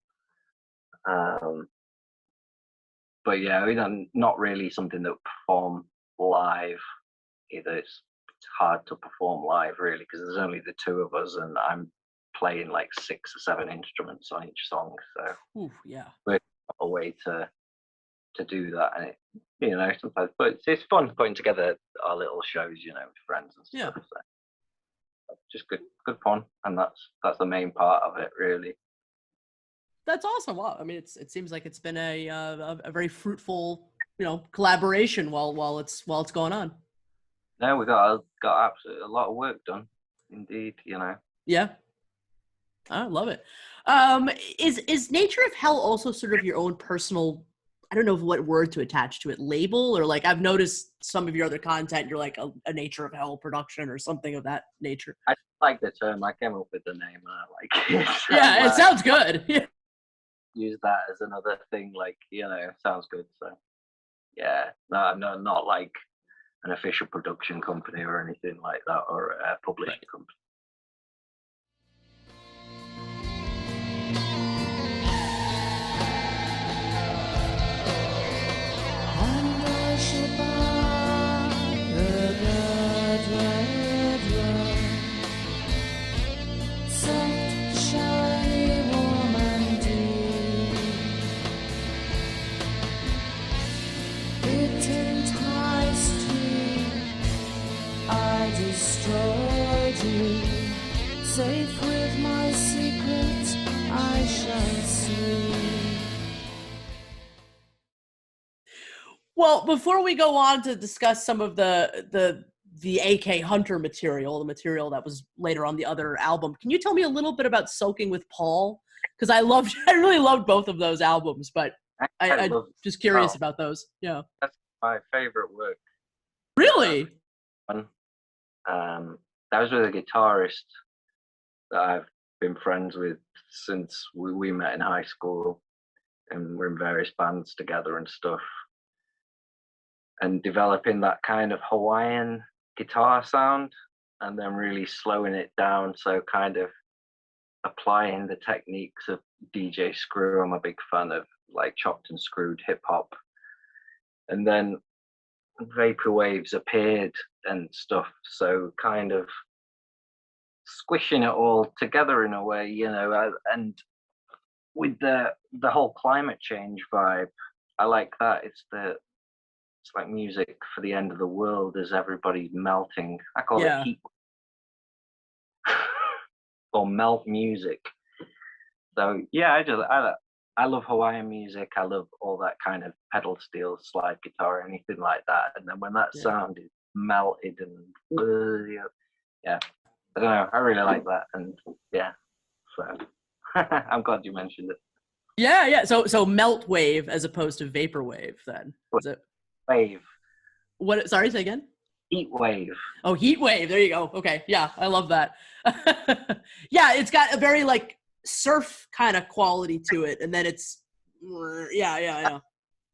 But yeah, not really something that perform live either. It's hard to perform live really because there's only the two of us and I'm playing like 6 or 7 instruments on each song. So Yeah, we're a way to do that, and it, sometimes, but it's fun putting together our little shows, with friends and stuff. So just good fun, and that's the main part of it, really. That's awesome. Wow, I mean, it seems like it's been a very fruitful, collaboration while it's going on. No, we got absolutely a lot of work done, indeed. Yeah, I love it. Is Nature of Hell also sort of your own personal, I don't know what word to attach to it, label, or like I've noticed some of your other content, you're like a Nature of Hell production or something of that nature. I like the term. I came up with the name and I like it. So yeah, it sounds good. Use that as another thing, like, sounds good. So yeah, no, I'm not like an official production company or anything like that, or a publishing company. Safe with my secrets, I shall see. Well, before we go on to discuss some of the AK Hunter material, the material that was later on the other album, can you tell me a little bit about Soaking with Paul? Because I really loved both of those albums, but I'm just curious about those. Yeah, that's my favorite work. Really? That was with a guitarist that I've been friends with since we met in high school, and we're in various bands together and stuff, and developing that kind of Hawaiian guitar sound and then really slowing it down, so kind of applying the techniques of DJ Screw. I'm a big fan of like chopped and screwed hip hop, and then Vaporwaves appeared and stuff, so kind of squishing it all together in a way, and with the whole climate change vibe, I like that. It's like music for the end of the world as everybody's melting. I call it heat or melt music. So yeah, I love Hawaiian music. I love all that kind of pedal steel, slide guitar, anything like that. And then when that sound is melted and yeah, I don't know. I really like that, and yeah, so I'm glad you mentioned it. Yeah. So melt wave as opposed to vaporwave. Then is it wave? What? Sorry, say again. Heat wave. Oh, heat wave. There you go. Okay, yeah, I love that. Yeah, it's got a very like surf kind of quality to it, and then it's yeah.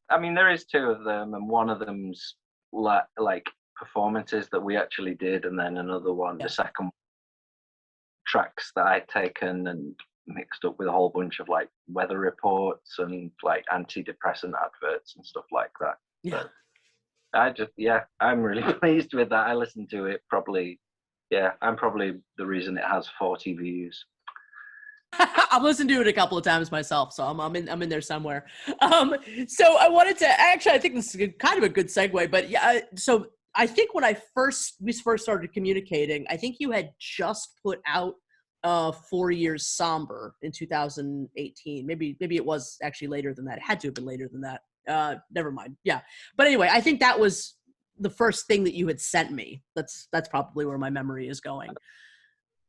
I mean, there is 2 of them, and one of them's like performances that we actually did, and then another one, the second one, tracks that I'd taken and mixed up with a whole bunch of like weather reports and like antidepressant adverts and stuff like that. Yeah. So I'm really pleased with that. I listened to it I'm probably the reason it has 40 views. I've listened to it a couple of times myself, so I'm in there somewhere. So I wanted to I think this is kind of a good segue, but yeah. So I think when we first started communicating, I think you had just put out 4 years Somber in 2018. Maybe it was actually later than that. It had to have been later than that. Never mind. Yeah. But anyway, I think that was the first thing that you had sent me. That's probably where my memory is going.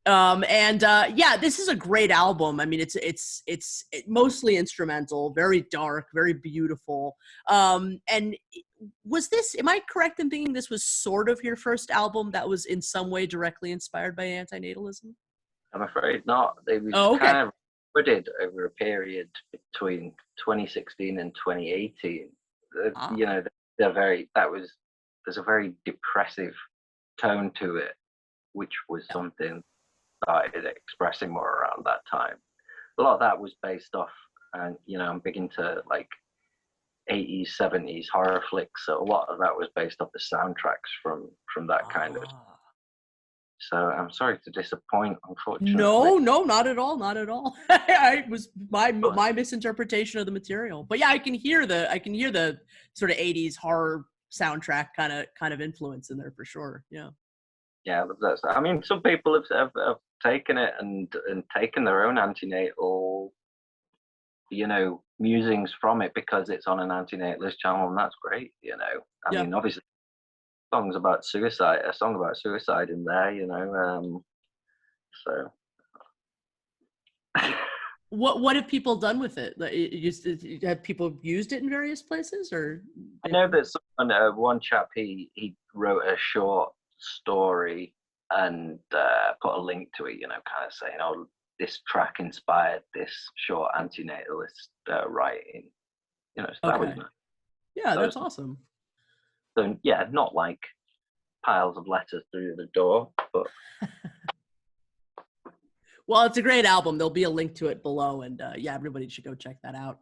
This is a great album. I mean, it's mostly instrumental, very dark, very beautiful. And was this, am I correct in thinking this was sort of your first album that was in some way directly inspired by antinatalism? I'm afraid not. It was Oh, okay. kind of recorded over a period between 2016 and 2018. You know, there's a very depressive tone to it, which was something that I started expressing more around that time. A lot of that was based off, and you know, I'm big into like 80s, 70s horror flicks. So a lot of that was based off the soundtracks from that kind of. So I'm sorry to disappoint, unfortunately. No, not at all, not at all. I was my misinterpretation of the material. But yeah, I can hear the sort of 80s horror soundtrack kind of influence in there for sure. Yeah. Yeah, that's. I mean, some people have taken it and taken their own antinatal, you know, musings from it because it's on an antinatalist channel, and that's great. You know, I mean, obviously, a song about suicide in there. You know, so. What have people done with it? Have people used it in various places, or? I know that one chap he wrote a short story and put a link to it, you know, kind of saying, "Oh, this track inspired this short antinatalist writing." You know, so that was nice. Yeah, that's awesome. So yeah, not like piles of letters through the door, but. Well, it's a great album. There'll be a link to it below, and yeah, everybody should go check that out.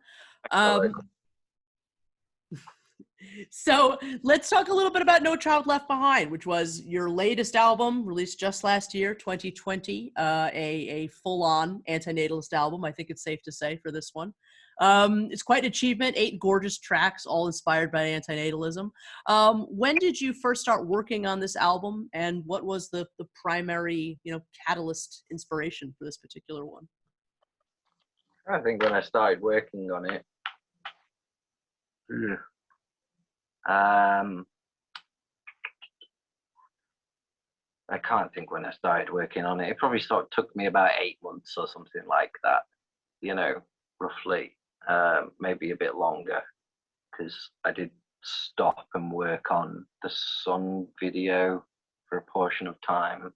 So let's talk a little bit about No Child Left Behind, which was your latest album released just last year, 2020, a full-on antinatalist album, I think it's safe to say, for this one. It's quite an achievement, 8 gorgeous tracks, all inspired by antinatalism. When did you first start working on this album, and what was the primary, you know, catalyst inspiration for this particular one? I think when I started working on it, I can't think when I started working on it. It probably took me about 8 months or something like that, you know, roughly, maybe a bit longer, because I did stop and work on the song video for a portion of time.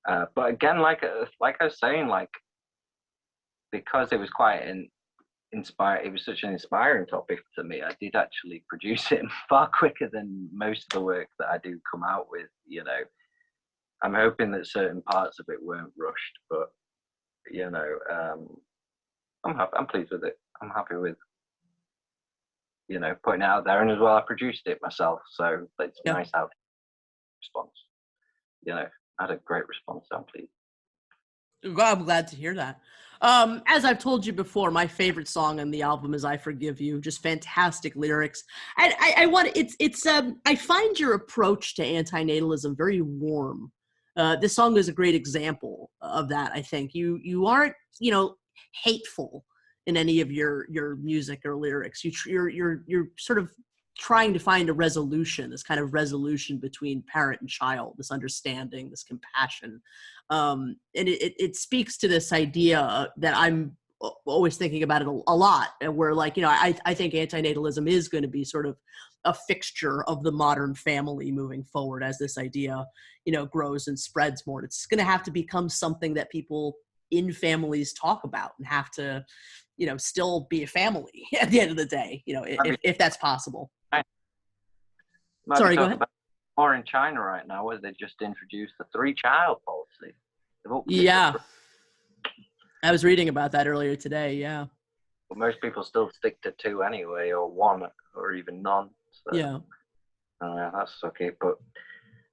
But again, like I was saying, like, because it was quite it was such an inspiring topic to me, I did actually produce it far quicker than most of the work that I do come out with, you know. I'm hoping that certain parts of it weren't rushed, but you know, I'm pleased with it. I'm happy with, you know, putting it out there, and as well, I produced it myself, so it's nice to have a response. You know, I had a great response. I'm pleased. I'm glad to hear that. As I've told you before, my favorite song on the album is "I Forgive You." Just fantastic lyrics. And I find your approach to antinatalism very warm. This song is a great example of that. I think you aren't, you know, hateful in any of your music or lyrics. You're sort of trying to find a resolution, this kind of resolution between parent and child, this understanding, this compassion. And it speaks to this idea that I'm always thinking about it a lot, where, like, you know, I think antinatalism is going to be sort of a fixture of the modern family moving forward as this idea, you know, grows and spreads more. It's going to have to become something that people in families talk about and have to, you know, still be a family at the end of the day, you know, if that's possible. Sorry, go ahead. Or in China right now, where they just introduced the 3-child policy. Yeah. I was reading about that earlier today, yeah. But most people still stick to 2 anyway, or 1, or even none. So, yeah. That's okay, but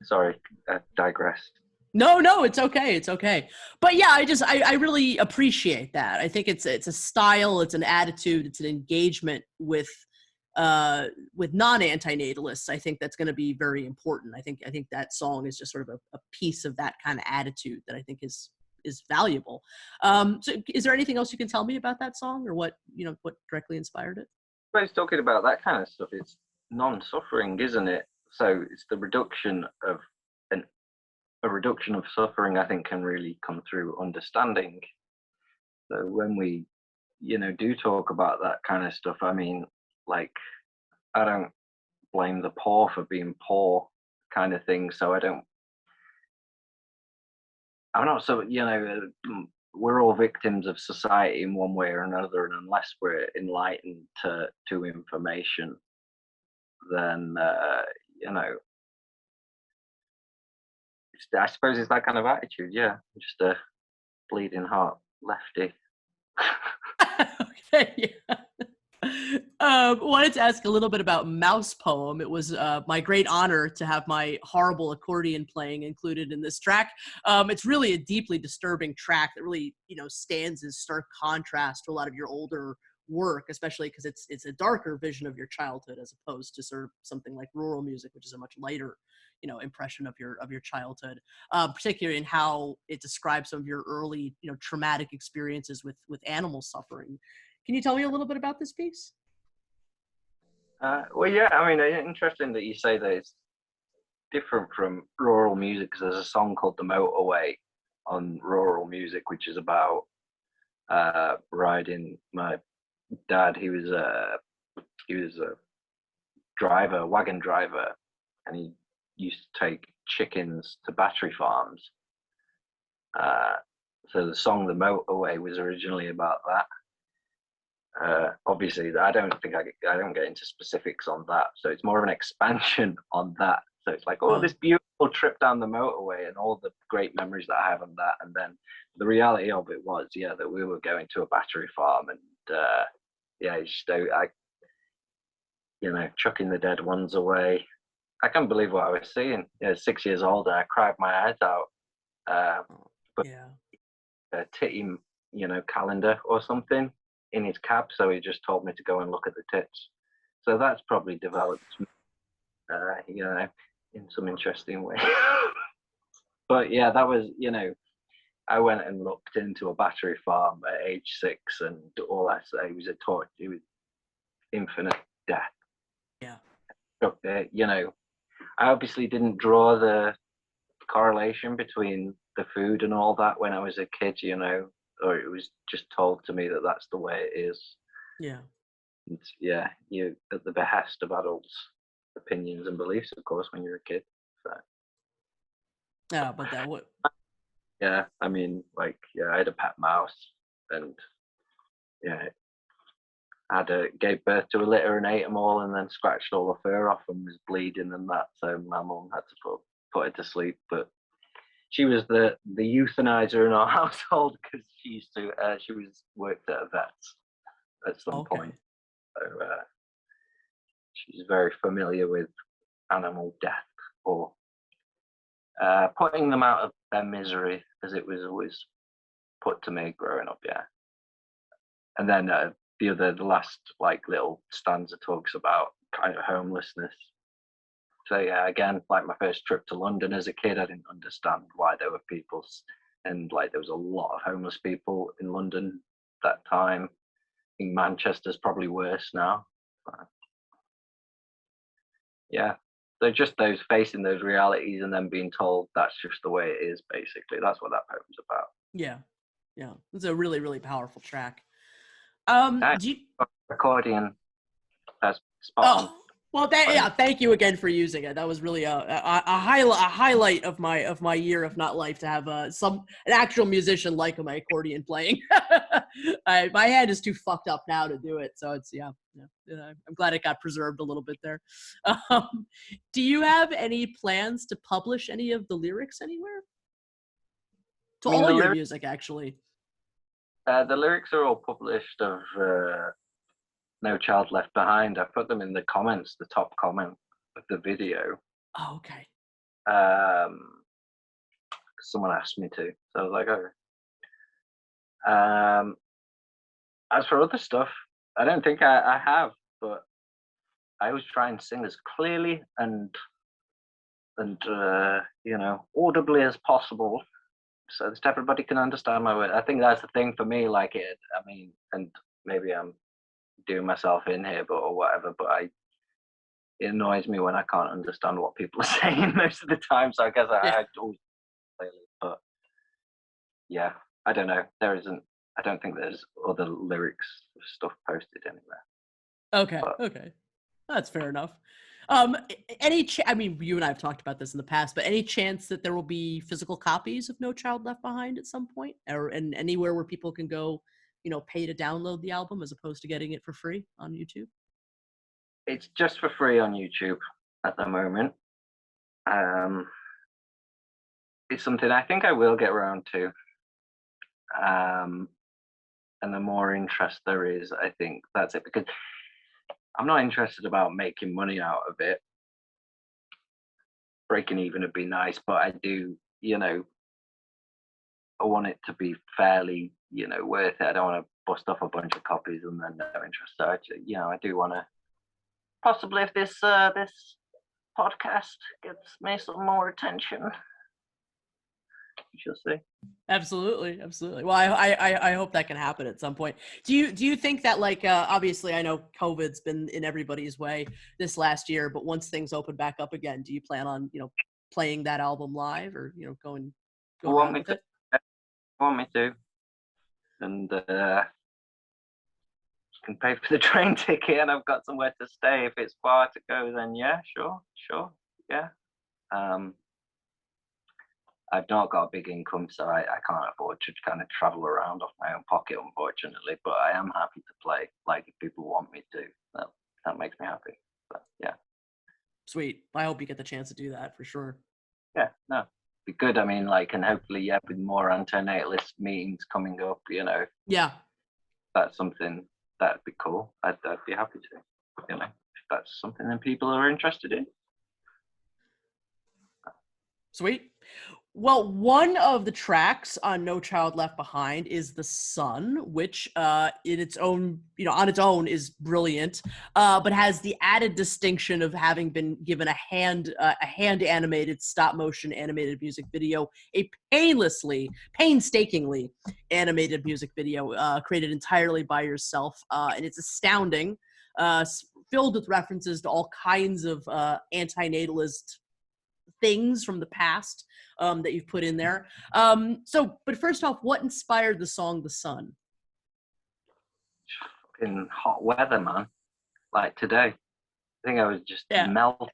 sorry, I digressed. No, it's okay. It's okay. But yeah, I really appreciate that. I think it's a style, it's an attitude, it's an engagement with non-antinatalists. I think that's going to be very important. I think that song is just sort of a piece of that kind of attitude that I think is valuable. So is there anything else you can tell me about that song, or what directly inspired it? Well, it's talking about that kind of stuff. It's non-suffering, isn't it? So it's the reduction of a reduction of suffering, I think, can really come through understanding. So when we, you know, do talk about that kind of stuff, I mean, like, I don't blame the poor for being poor kind of thing. So I'm not so, we're all victims of society in one way or another, and unless we're enlightened to information, then I suppose it's that kind of attitude. Yeah, I'm just a bleeding heart lefty. Okay, yeah. Wanted to ask a little bit about Mouse Poem. It was my great honor to have my horrible accordion playing included in this track. It's really a deeply disturbing track that really, stands in stark contrast to a lot of your older work, especially because it's a darker vision of your childhood as opposed to sort of something like rural music, which is a much lighter, impression of your childhood, particularly in how it describes some of your early, traumatic experiences with animal suffering. Can you tell me a little bit about this piece? Well, yeah, I mean, interesting that you say that it's different from rural music, because there's a song called The Motorway on rural music, which is about riding. My dad, he was a driver, wagon driver, and he used to take chickens to battery farms. So the song The Motorway was originally about that. Obviously, I don't get into specifics on that, so it's more of an expansion on that. So it's like, this beautiful trip down the motorway and all the great memories that I have on that. And then the reality of it was, that we were going to a battery farm, and chucking the dead ones away. I can't believe what I was seeing. 6 years older, I cried my eyes out. But a titty, calendar or something in his cab, so he just told me to go and look at the tits. So that's probably developed, in some interesting way. But yeah, that was, I went and looked into a battery farm at age 6, and all I say was it was infinite death. Yeah. I obviously didn't draw the correlation between the food and all that when I was a kid, or it was just told to me that that's the way it is. Yeah. And you at the behest of adults' opinions and beliefs, of course, when you're a kid. So. Yeah, but that would. Yeah, I mean, I had a pet mouse, and gave birth to a litter and ate them all, and then scratched all the fur off and was bleeding and that. So my mum had to put it to sleep, but she was the euthanizer in our household, because she worked at a vet's at some point. So she's very familiar with animal death, or putting them out of their misery, as it was always put to me growing up. Yeah. And then the last little stanza talks about kind of homelessness. So yeah, again, my first trip to London as a kid, I didn't understand why there were people, and there was a lot of homeless people in London that time. I think Manchester's probably worse now. But, yeah, so just those facing those realities and then being told that's just the way it is. Basically, that's what that poem's about. Yeah, it's a really, really powerful track. Accordion, that's spot on. Well, thank you again for using it. That was really a highlight of my year, if not life, to have an actual musician like my accordion playing. My hand is too fucked up now to do it, so it's I'm glad it got preserved a little bit there. Do you have any plans to publish any of the lyrics anywhere? To all your music, actually. The lyrics are all published of No Child Left Behind. I put them in the comments, the top comment of the video. Oh, okay. Someone asked me to, so I was like, oh. As for other stuff, I don't think I have, but I always try and sing as clearly and audibly as possible, so that everybody can understand my word. I think that's the thing for me. And maybe I'm doing myself in here, or whatever, but it annoys me when I can't understand what people are saying most of the time. So I guess I always clearly, but yeah, I don't know. I don't think there's other lyrics stuff posted anywhere. Okay. Okay. That's fair enough. I mean, you and I have talked about this in the past, but any chance that there will be physical copies of No Child Left Behind at some point, and anywhere where people can go, pay to download the album as opposed to getting it for free on YouTube? It's just for free on YouTube at the moment. It's something I think I will get around to. And the more interest there is, I think that's it, because I'm not interested about making money out of it. Breaking even would be nice, but I do, I want it to be fairly, worth it. I don't want to bust off a bunch of copies and then no interest. So, I do want to, possibly if this podcast gets me some more attention, you shall see. Absolutely. Well, I hope that can happen at some point. Do you think that, like, obviously I know COVID's been in everybody's way this last year, but once things open back up again, do you plan on playing that album live, or going around with it? Want me to, and can pay for the train ticket, and I've got somewhere to stay. If it's far to go, then yeah, sure, yeah. I've not got a big income, so I can't afford to kind of travel around off my own pocket, unfortunately. But I am happy to play. Like, if people want me to, that makes me happy. But yeah. Sweet. I hope you get the chance to do that for sure. Yeah, no, be good. I mean, like, and hopefully, yeah, with more anti-natalist meetings coming up, Yeah. That's something that'd be cool. I'd be happy to, if that's something that people are interested in. Sweet. Well, one of the tracks on No Child Left Behind is The Sun, which in its own, on its own is brilliant, but has the added distinction of having been given a hand animated stop motion animated music video, a painstakingly animated music video created entirely by yourself. And it's astounding, filled with references to all kinds of anti-natalist things from the past that you've put in there. But first off, what inspired the song The Sun? Fucking hot weather, man. Like today. I think I was just melting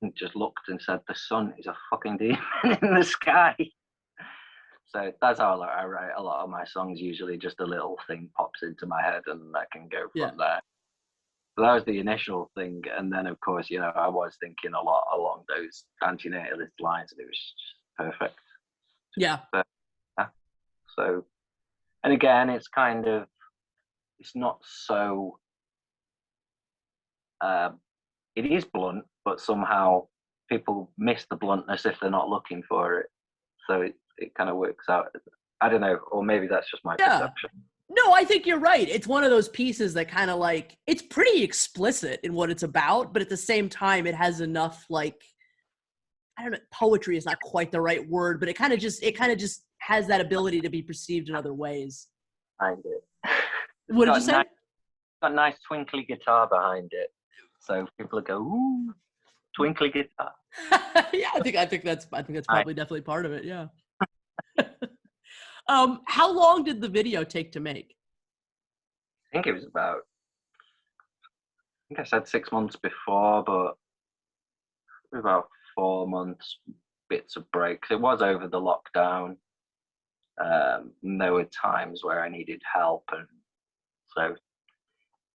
and just looked and said, the sun is a fucking demon in the sky. So that's how I write a lot of my songs. Usually just a little thing pops into my head and I can go from there. So that was the initial thing, and then of course, I was thinking a lot along those anti-natalist lines, and it was just perfect. Yeah. So, and again, it's not so. It is blunt, but somehow people miss the bluntness if they're not looking for it. So it kind of works out. I don't know, or maybe that's just my perception. No, I think you're right. It's one of those pieces that kind of like, it's pretty explicit in what it's about, but at the same time, it has enough, like, I don't know, poetry is not quite the right word, but it kind of just has that ability to be perceived in other ways. Behind it. What did you say? Got a nice twinkly guitar behind it, so people go, ooh, twinkly guitar. Yeah, I think that's probably definitely part of it. Yeah. How long did the video take to make? I think it was I think I said 6 months before, but about 4 months, bits of breaks. It was over the lockdown. And there were times where I needed help, and so,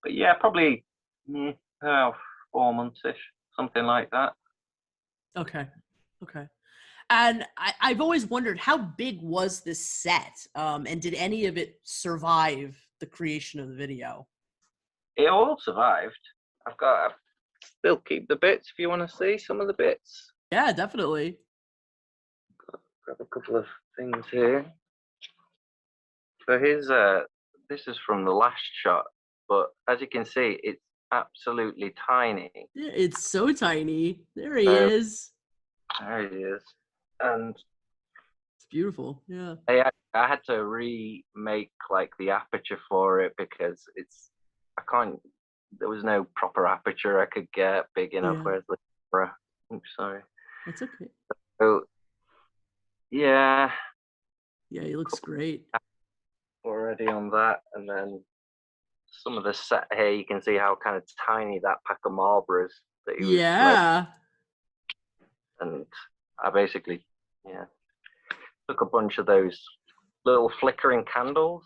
but yeah, probably 4 months-ish, something like that. Okay. And I've always wondered, how big was this set? And did any of it survive the creation of the video? It all survived. I still keep the bits if you want to see some of the bits. Yeah, definitely. Grab a couple of things here. So here's this is from the last shot, but as you can see, it's absolutely tiny. Yeah, it's so tiny. There he is. There he is. And it's beautiful. Yeah. I had to remake like the aperture for it because there was no proper aperture I could get big enough. Where's the camera? Oops, sorry. That's okay. So yeah. Yeah, he looks great. Already on that, and then some of the set here, you can see how kind of tiny that pack of Marlboros that he was Yeah. and I basically, took a bunch of those little flickering candles,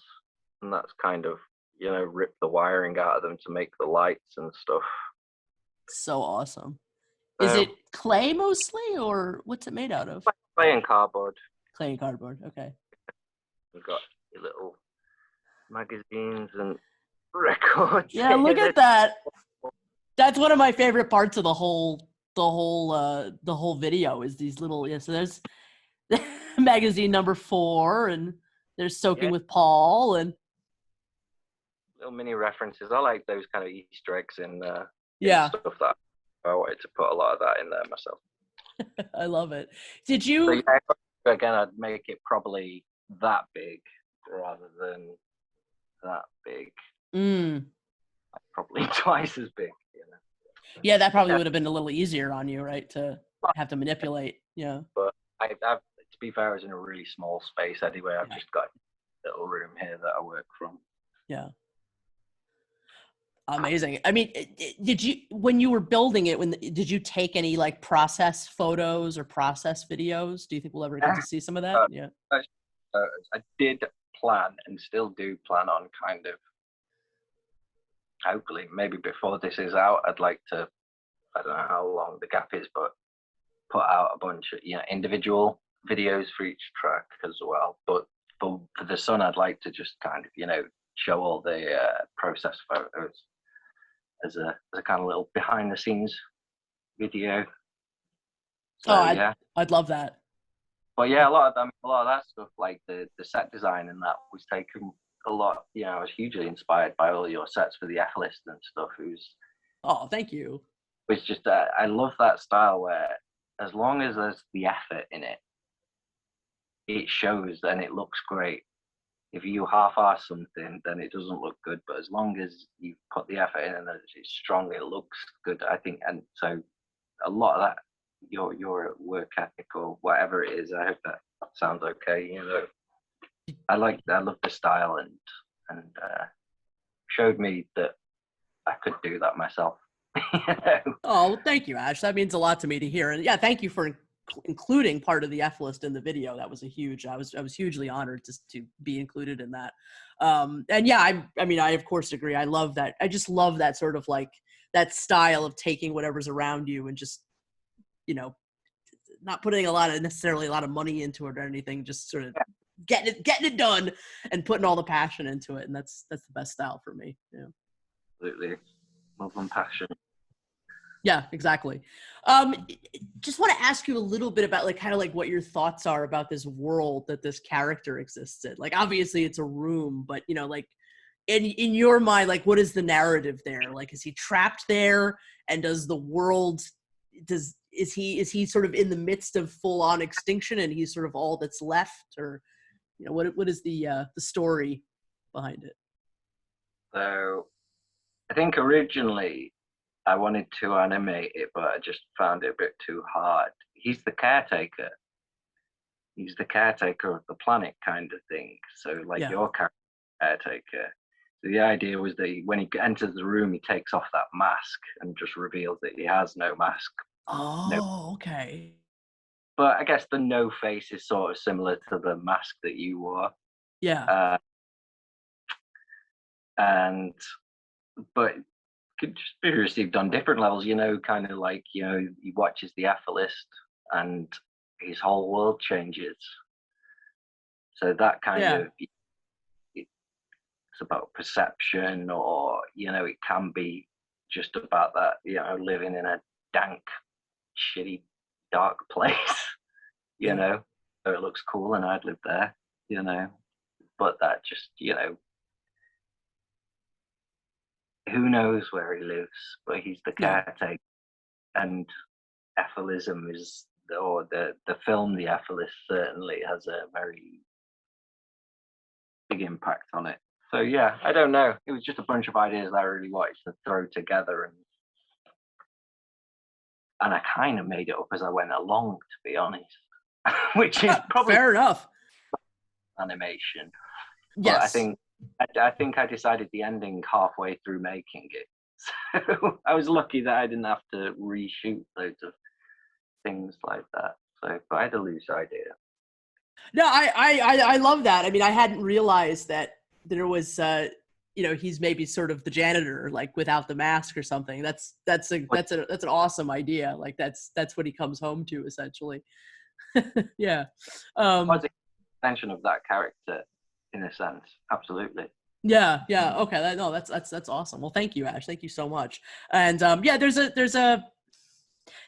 and that's kind of, ripped the wiring out of them to make the lights and stuff. So awesome. Is it clay mostly, or what's it made out of? Clay and cardboard. Clay and cardboard. Okay. You've got your little magazines and records. Yeah, look at that. That's one of my favorite parts of the whole video is these little. Yeah, so there's magazine number 4, and there's Soaking with Paul, and little mini references. I like those kind of Easter eggs in stuff that I wanted to put a lot of that in there myself. I love it. Did you? So, again, I'd make it probably that big rather than that big. Probably twice as big. Yeah, that probably would have been a little easier on you, right? To have to manipulate. Yeah. But I've to be fair, I was in a really small space anyway. I've just got a little room here that I work from. Yeah. Amazing. I mean, did you, when you were building it, did you take any like process photos or process videos? Do you think we'll ever get to see some of that? Yeah. I did plan and still do plan on kind of, hopefully, maybe before this is out, I'd like to, I don't know how long the gap is, but put out a bunch of, individual videos for each track as well. But for the Sun, I'd like to just kind of, show all the process photos as a kind of little behind the scenes video. So, I'd love that. But yeah, a lot of that stuff, like the set design and that, was taken a lot. I was hugely inspired by all your sets for the F-list and stuff. Oh, thank you. It's just I love that style where, as long as there's the effort in it, it shows and it looks great. If you half-ass something, then it doesn't look good. But as long as you put the effort in and it's strong, it looks good, I think. And so a lot of that, your work ethic or whatever it is, I hope that sounds okay. I love the style and showed me that I could do that myself. Oh, well, thank you, Ash. That means a lot to me to hear. And yeah, thank you for including part of the F-list in the video. That was I was hugely honored to be included in that. And yeah, I mean, I of course agree. I love that. I just love that sort of like that style of taking whatever's around you and just, not putting necessarily a lot of money into it or anything, just sort of getting it done and putting all the passion into it. And that's the best style for me. Yeah. Absolutely. Love and passion. Yeah, exactly. Just want to ask you a little bit about like kind of like what your thoughts are about this world that this character exists in. Like, obviously it's a room, but like in your mind, like what is the narrative there? Like, is he trapped there? And does the world, is he sort of in the midst of full on extinction and he's sort of all that's left, or what is the story behind it? So I think originally I wanted to animate it, but I just found it a bit too hard. He's the caretaker. He's the caretaker of the planet, kind of thing. So like your caretaker. So the idea was that when he enters the room, he takes off that mask and just reveals that he has no mask. Oh, okay. But I guess the no face is sort of similar to the mask that you wore. Yeah. But could just be received on different levels, kind of like, he watches the F-list and his whole world changes. So that kind of, it's about perception, or, it can be just about that, living in a dank, shitty, dark place, so it looks cool and I'd live there, but that just, who knows where he lives, but he's the caretaker. And F-lism is, or the film The F-list certainly has a very big impact on it. So yeah, I don't know. It was just a bunch of ideas that I really wanted to throw together, and I kind of made it up as I went along, to be honest. Which is probably fair enough. Animation. Yes. But I think I think I decided the ending halfway through making it. So I was lucky that I didn't have to reshoot loads of things like that. So, but I had a loose idea. No, I love that. I mean, I hadn't realized that there was, he's maybe sort of the janitor, like without the mask or something. That's an awesome idea. Like that's what he comes home to essentially. Yeah. Was an extension of that character in a sense. Absolutely. Yeah. Okay. That's awesome. Well, thank you, Ash. Thank you so much. And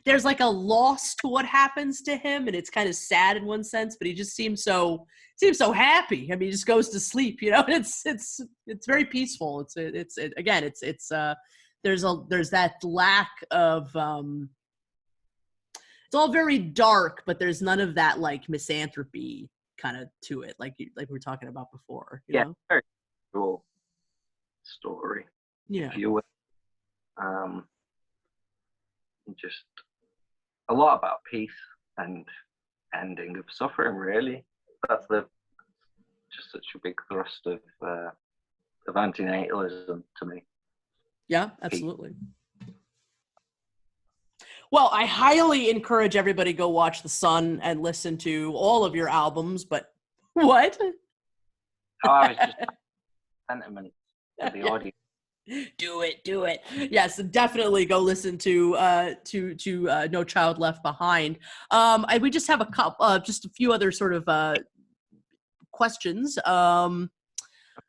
there's like a loss to what happens to him, and it's kind of sad in one sense, but he just seems so happy. I mean, he just goes to sleep, it's very peaceful. There's that lack of, it's all very dark, but there's none of that like misanthropy kind of to it. Like we were talking about before, you know? Very cool story. Yeah. If you will. Just a lot about peace and ending of suffering, really. That's just such a big thrust of antinatalism to me. Yeah, absolutely. Well, I highly encourage everybody to go watch The Sun and listen to all of your albums, but what? Oh, I was just sentiment to the audience. Do it. Yes, definitely go listen to No Child Left Behind. We just have just a few other sort of questions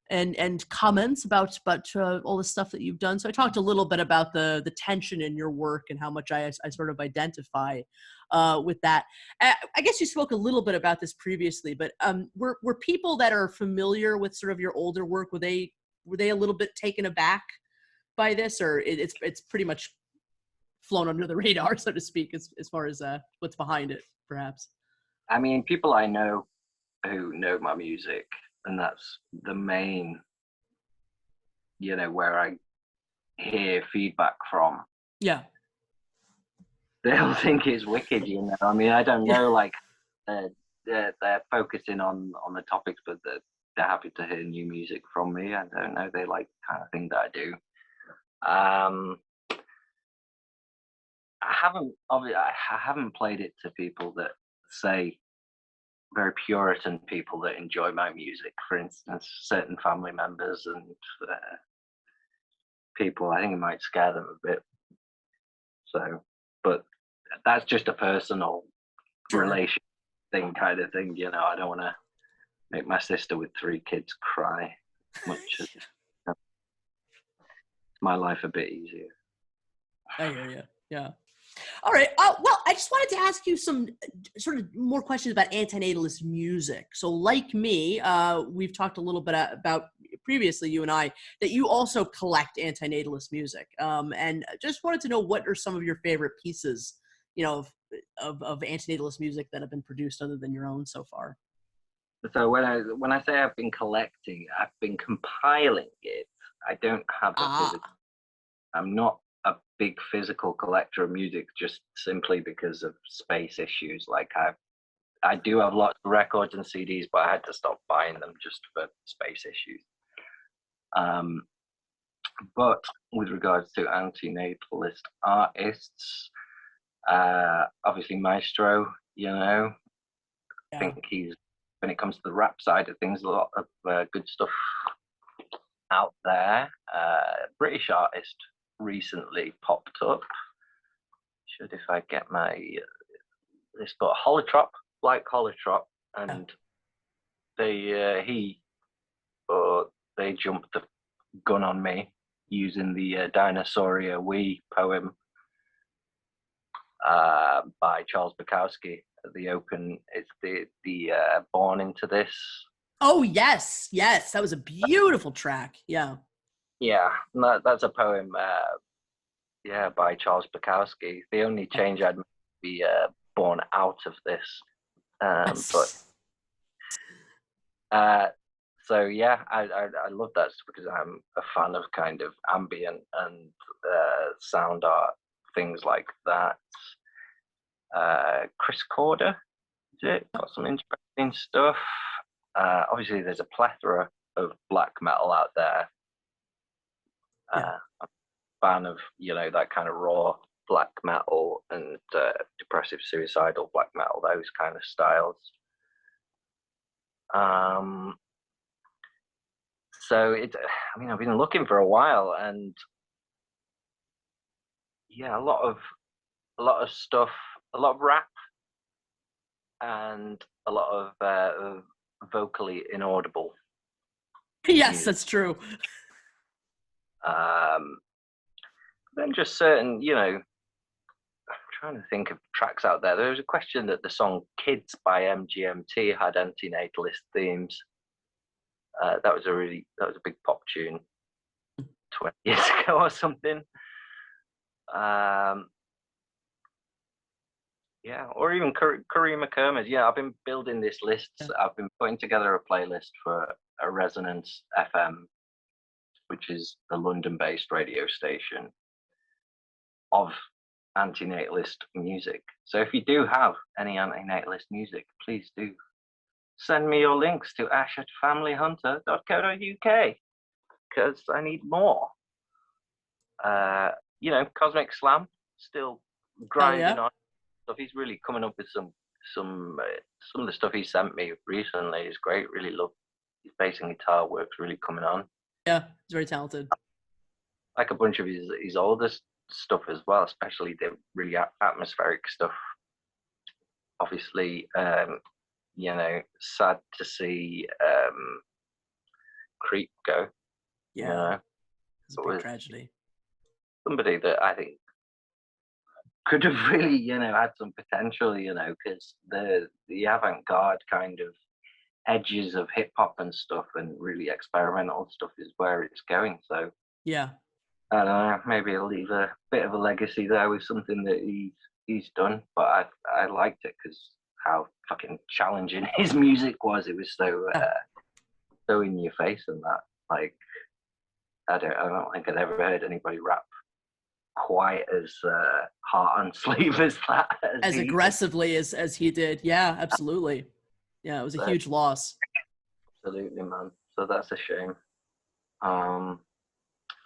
and comments about all the stuff that you've done. So I talked a little bit about the tension in your work and how much I sort of identify with that. I guess you spoke a little bit about this previously, but were people that are familiar with sort of your older work, were they a little bit taken aback by this, or it's pretty much flown under the radar, so to speak, as far as what's behind it, perhaps? I mean, people I know who know my music, and that's the main, where I hear feedback from. Yeah. They'll think it's wicked, I mean, I don't know, like, they're focusing on the topics, but they're happy to hear new music from me. I don't know, they like the kind of thing that I do. I haven't played it to people that say, very Puritan people that enjoy my music, for instance, certain family members and people. I think it might scare them a bit. So, but that's just a personal relation thing, kind of thing. I don't want to make my sister with 3 kids cry much. My life a bit easier. I hear you. Yeah. All right. Well, I just wanted to ask you some sort of more questions about antinatalist music. So like me, we've talked a little bit about previously, you and I, that you also collect antinatalist music. And just wanted to know what are some of your favorite pieces, of antinatalist music that have been produced other than your own so far. So when I say I've been collecting, I've been compiling it. I don't have a physical. I'm not a big physical collector of music, just simply because of space issues. Like I do have lots of records and CDs, but I had to stop buying them just for space issues. But with regards to anti-natalist artists, obviously Maestro, I think he's, when it comes to the rap side of things, a lot of good stuff out there. British artist recently popped up. If I get my list, but Holotrop, like Holotrop, and they jumped the gun on me using the Dinosauria We poem by Charles Bukowski at the Open. It's the Born Into This. Oh yes, that was a beautiful track. Yeah, that's a poem. By Charles Bukowski. The only change I'd make would be Born Out of This. So yeah, I love that because I'm a fan of kind of ambient and sound art, things like that. Chris Corder, got some interesting stuff. Obviously, there's a plethora of black metal out there. Yeah. I'm a fan of, that kind of raw black metal and depressive, suicidal black metal, those kind of styles. So I've been looking for a while, and yeah, a lot of stuff, a lot of rap, and a lot of vocally inaudible. Yes, music. that's true. Then just certain, I'm trying to think of tracks out there. There was a question that the song "Kids" by MGMT had anti-natalist themes. That was a big pop tune 20 years ago or something. Yeah, or even Curry McCormack. Yeah, I've been building this list. I've been putting together a playlist for a Resonance FM, which is the London-based radio station of anti-natalist music. So if you do have any anti-natalist music, please do send me your links to ash@familyhunter.co.uk, because I need more. Cosmic Slam still grinding on stuff. He's really coming up with some of the stuff he sent me recently is great. Really love his bass and guitar work's really coming on. Yeah, he's very talented. Like a bunch of his oldest stuff as well, especially the really atmospheric stuff. Obviously, sad to see Creep go. Yeah, it's a big tragedy. Somebody that I think could have really, had some potential, because the avant-garde kind of edges of hip hop and stuff and really experimental stuff is where it's going. So yeah, I don't know, maybe it'll leave a bit of a legacy there with something that he's done. But I liked it because how fucking challenging his music was. It was so in your face and that. Like, I don't think I'd ever heard anybody rap quite as heart on sleeve as that. As aggressively as he did. Yeah, absolutely. Yeah, it was a huge loss. Absolutely, man. So that's a shame. So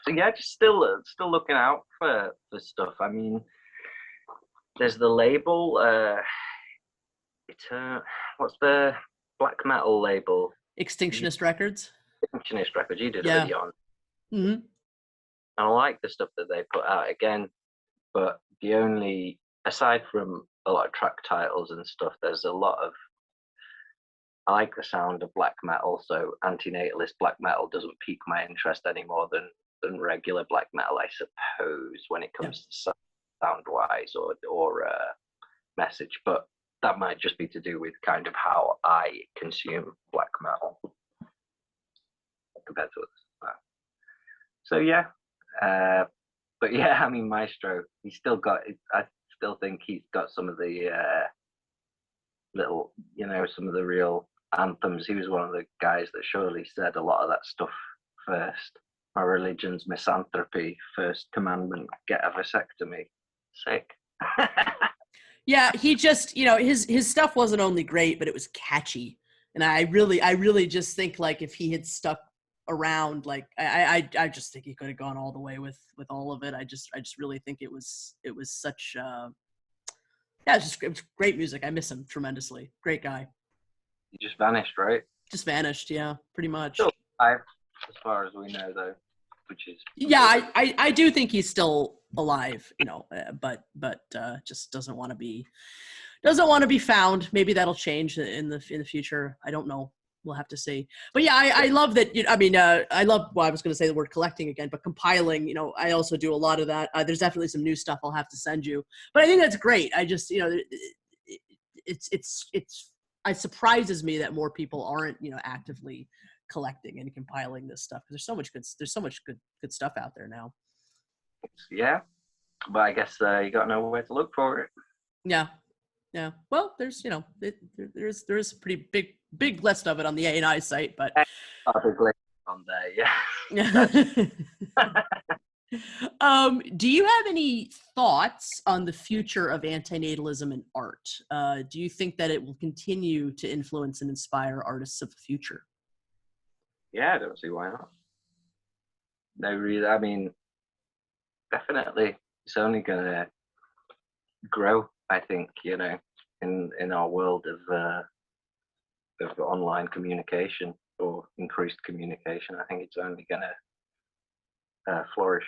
yeah, just still looking out for stuff. I mean, there's the label. What's the black metal label? Extinctionist Records. Extinctionist Records. You did a video on. Mm-hmm. I like the stuff that they put out again, but the only, aside from a lot of track titles and stuff, there's a lot of, I like the sound of black metal, so anti-natalist black metal doesn't pique my interest any more than regular black metal, I suppose, when it comes to sound-wise or message, but that might just be to do with kind of how I consume black metal compared to others. So yeah. But yeah, I mean, Maestro, he's still got, I still think he's got some of the some of the real anthems. He was one of the guys that surely said a lot of that stuff first. My religion's misanthropy, first commandment, get a vasectomy. Sick. Yeah, he just, his stuff wasn't only great, but it was catchy. And I really just think, like, if he had stuck around, like, I just think he could have gone all the way with all of it. I just really think it was such it was great music. I miss him tremendously. Great guy. He just vanished, right? Just vanished, yeah, pretty much. Still alive, as far as we know, though, which is I do think he's still alive, but just doesn't want to be found. Maybe that'll change in the future. I don't know. We'll have to see. But yeah, I love that. I love, I was going to say the word collecting again, but compiling, I also do a lot of that. There's definitely some new stuff I'll have to send you, but I think that's great. I just, it surprises me that more people aren't, actively collecting and compiling this stuff, because there's so much good stuff out there now. Yeah. But I guess you got to know where to look for it. Yeah. Yeah. Well, there's, there's pretty big list of it on the A&I site, but on there, yeah. Do you have any thoughts on the future of antinatalism in art? Do you think that it will continue to influence and inspire artists of the future? Yeah, I don't see why not. No, really. I mean, definitely, it's only gonna grow. I think, in our world of online communication or increased communication. I think it's only gonna flourish.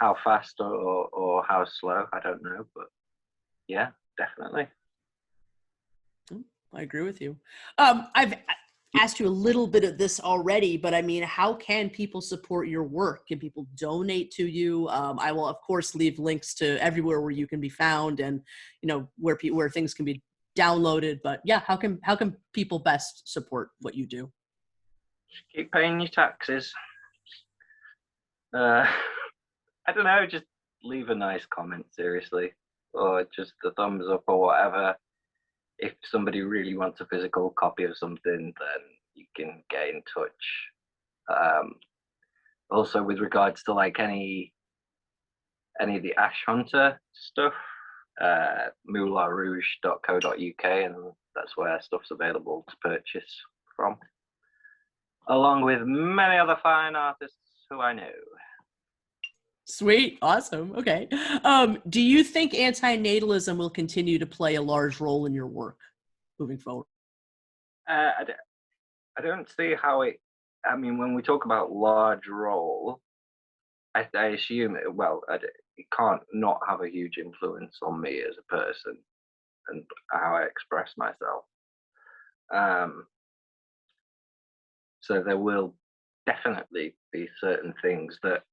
How fast or how slow, I don't know, but yeah, definitely. I agree with you. I've asked you a little bit of this already, but I mean, how can people support your work? Can people donate to you? I will, of course, leave links to everywhere where you can be found, and where things can be downloaded. But yeah, how can people best support what you do? Just keep paying your taxes. I don't know, just leave a nice comment, seriously, or just a thumbs up or whatever. If somebody really wants a physical copy of something, then you can get in touch. Also, with regards to like any of the Ash Hunter stuff, moulinrouge.co.uk, and that's where stuff's available to purchase from, along with many other fine artists who I know. Sweet. Awesome. Okay. Do you think anti-natalism will continue to play a large role in your work moving forward? I don't see how it. I mean, when we talk about large role, I assume it can't not have a huge influence on me as a person and how I express myself. So there will definitely be certain things that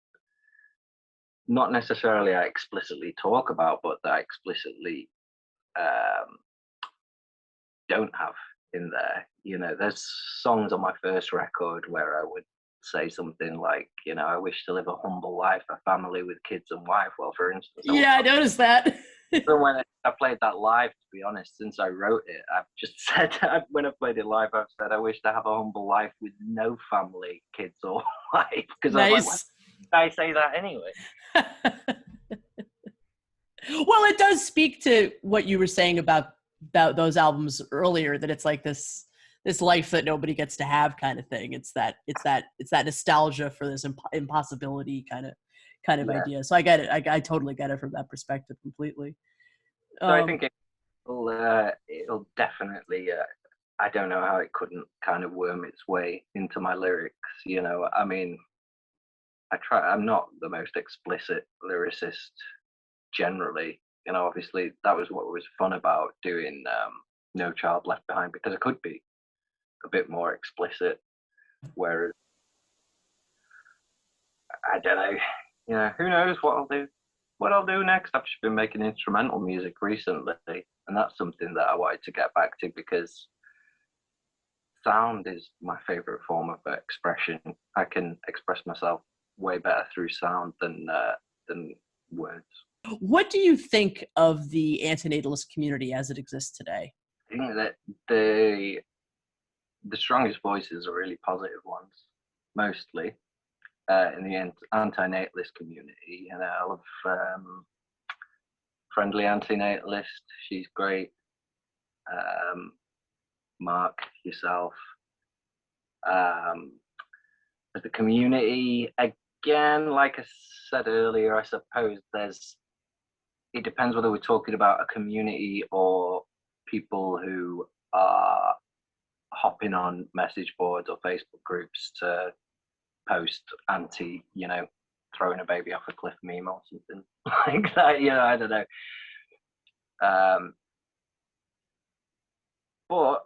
not necessarily I explicitly talk about, but that I explicitly don't have in there. There's songs on my first record where I would say something like, I wish to live a humble life, a family with kids and wife. Well, for instance, I noticed that. So when I played that live, to be honest, since I wrote it, I've just said, when I played it live, I've said I wish to have a humble life with no family, kids or wife. Because I was like, why did I say that anyway? Well, it does speak to what you were saying about those albums earlier, that it's like this life that nobody gets to have kind of thing. It's that nostalgia for this impossibility kind of idea. So I get it. I totally get it from that perspective completely. So I think it'll definitely. I don't know how it couldn't kind of worm its way into my lyrics. I mean, I'm not the most explicit lyricist generally. Obviously that was what was fun about doing No Child Left Behind, because I could be a bit more explicit, whereas I don't know, who knows what I'll do next. I've just been making instrumental music recently, and that's something that I wanted to get back to, because sound is my favorite form of expression. I can express myself way better through sound than words. What do you think of the antinatalist community as it exists today? I think that the strongest voices are really positive ones, mostly in the anti-natalist community. I love Friendly Antinatalist. She's great. Mark, yourself. As the community, again, like I said earlier, I suppose it depends whether we're talking about a community or people who are hopping on message boards or Facebook groups to post throwing a baby off a cliff meme or something like that. I don't know. But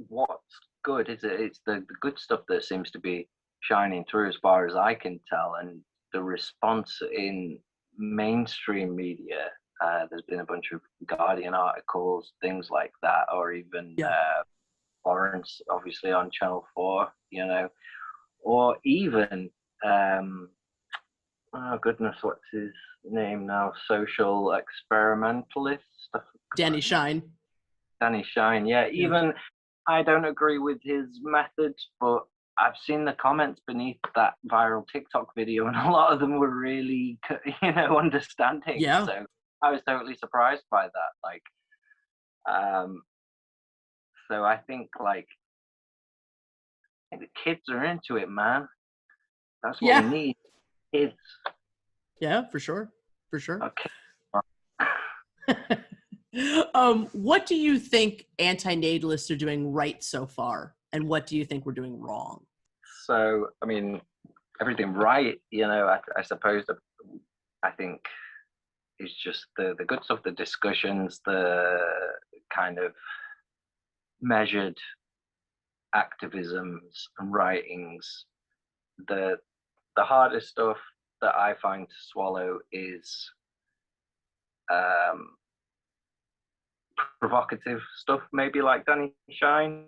what's good is it's the good stuff that seems to be shining through, as far as I can tell, and the response in mainstream media. There's been a bunch of Guardian articles, things like that, or even Lawrence, obviously, on Channel 4, or even, oh goodness, what's his name now? Social experimentalist? Danny Shine. Danny Shine, yeah. Even I don't agree with his methods, but I've seen the comments beneath that viral TikTok video, and a lot of them were really, understanding. Yeah. So I was totally surprised by that. So I think think the kids are into it, man. That's what Yeah. we need. Kids. Yeah, for sure. For sure. Okay. What do you think anti-natalists are doing right so far? And what do you think we're doing wrong? So, I mean, everything right, I suppose I think it's just the good stuff, the discussions, the kind of measured activisms and writings. The hardest stuff that I find to swallow is provocative stuff, maybe like Danny Shine,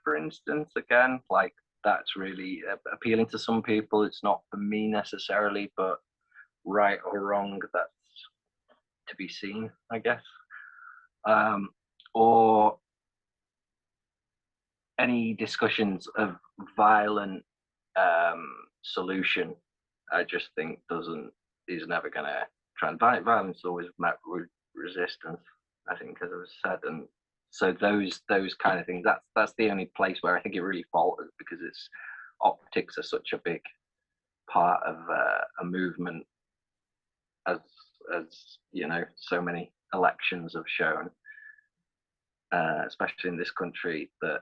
for instance. Again, like that's really appealing to some people. It's not for me necessarily, but right or wrong, that's to be seen, I guess. Or any discussions of violent solution, I just think is never going to try. And violence always met with resistance, I think, as I was said. And so those kind of things, that's the only place where I think it really falters, because its optics are such a big part of a movement, as so many elections have shown, especially in this country, that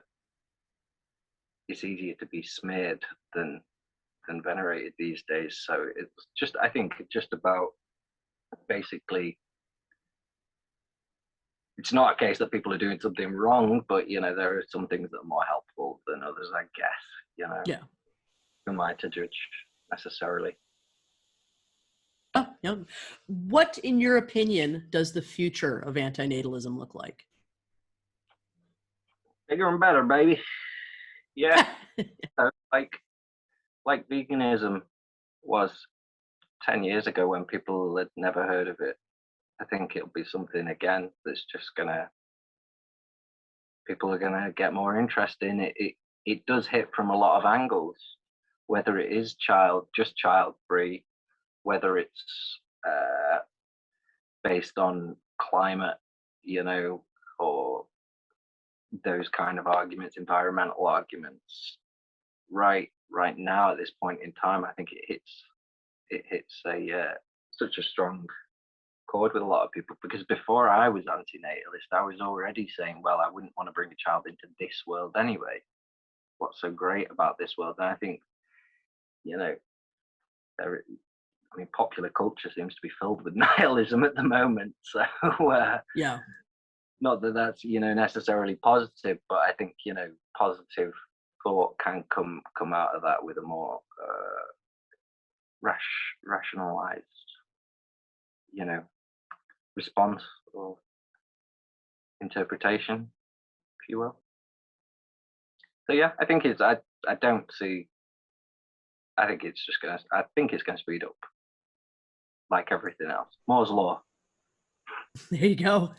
it's easier to be smeared than venerated these days. So it's just, I think, just about basically, it's not a case that people are doing something wrong, but there are some things that are more helpful than others, I guess. Yeah. Who am I to judge necessarily? Oh, yeah. What, in your opinion, does the future of antinatalism look like? Bigger and better, baby. Yeah. So, like veganism was 10 years ago when people had never heard of it. I think it'll be something again that's just people are gonna get more interest in it. It does hit from a lot of angles, whether it is just child free, whether it's based on climate, or those kind of arguments, environmental arguments. Right now, at this point in time, I think it hits such a strong chord with a lot of people, because before I was anti-natalist, I was already saying, well, I wouldn't want to bring a child into this world anyway. What's so great about this world? And I think, popular culture seems to be filled with nihilism at the moment. So Yeah. Not that that's necessarily positive, but I think positive thought can come out of that with a more rationalized response or interpretation, if you will. So yeah, I think it's I think it's gonna speed up, like everything else. Moore's law. There you go.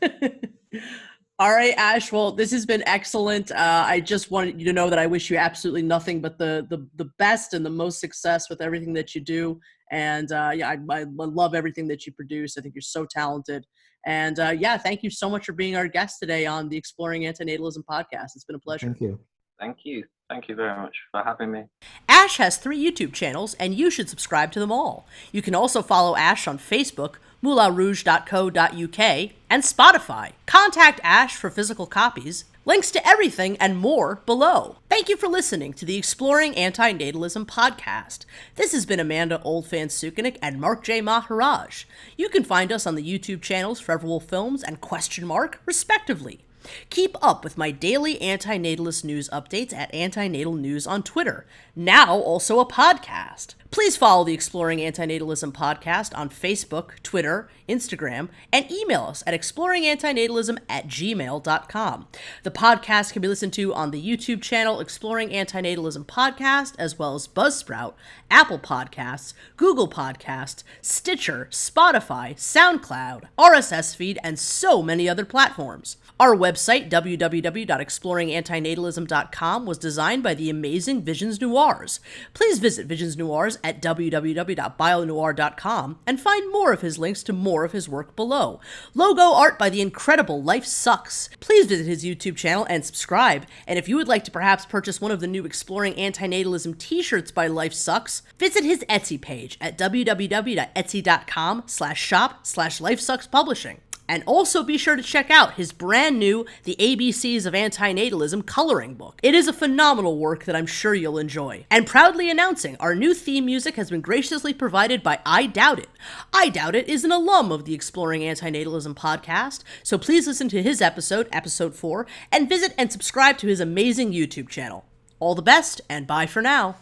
All right, Ash. Well, this has been excellent. I just wanted you to know that I wish you absolutely nothing but the best and the most success with everything that you do. And I love everything that you produce. I think you're so talented. And thank you so much for being our guest today on the Exploring Antinatalism podcast. It's been a pleasure. Thank you. Thank you. Thank you very much for having me. Ash has 3 YouTube channels, and you should subscribe to them all. You can also follow Ash on Facebook, moulinrouge.co.uk, and Spotify. Contact Ash for physical copies. Links to everything and more below. Thank you for listening to the Exploring Antinatalism Podcast. This has been Amanda Oldphan Sukenick and Mark J. Maharaj. You can find us on the YouTube channels Foreverwolffilms and Question Mark, respectively. Keep up with my daily anti-natalist news updates at Antinatal News on Twitter, now also a podcast. Please follow the Exploring Antinatalism Podcast on Facebook, Twitter, Instagram, and email us at exploringantinatalism@gmail.com. The podcast can be listened to on the YouTube channel Exploring Antinatalism Podcast, as well as Buzzsprout, Apple Podcasts, Google Podcasts, Stitcher, Spotify, SoundCloud, RSS feed, and so many other platforms. Our website, www.exploringantinatalism.com, was designed by the amazing Visions Noirs. Please visit Visions Noirs at www.bionoir.com and find more of his links to more of his work below. Logo art by the incredible Life Sucks. Please visit his YouTube channel and subscribe. And if you would like to perhaps purchase one of the new Exploring Antinatalism t-shirts by Life Sucks, visit his Etsy page at www.etsy.com/shop/LifeSucksPublishing. And also be sure to check out his brand new The ABCs of Anti-natalism coloring book. It is a phenomenal work that I'm sure you'll enjoy. And proudly announcing, our new theme music has been graciously provided by I Doubt It. I Doubt It is an alum of the Exploring Antinatalism podcast, so please listen to his episode 4, and visit and subscribe to his amazing YouTube channel. All the best, and bye for now.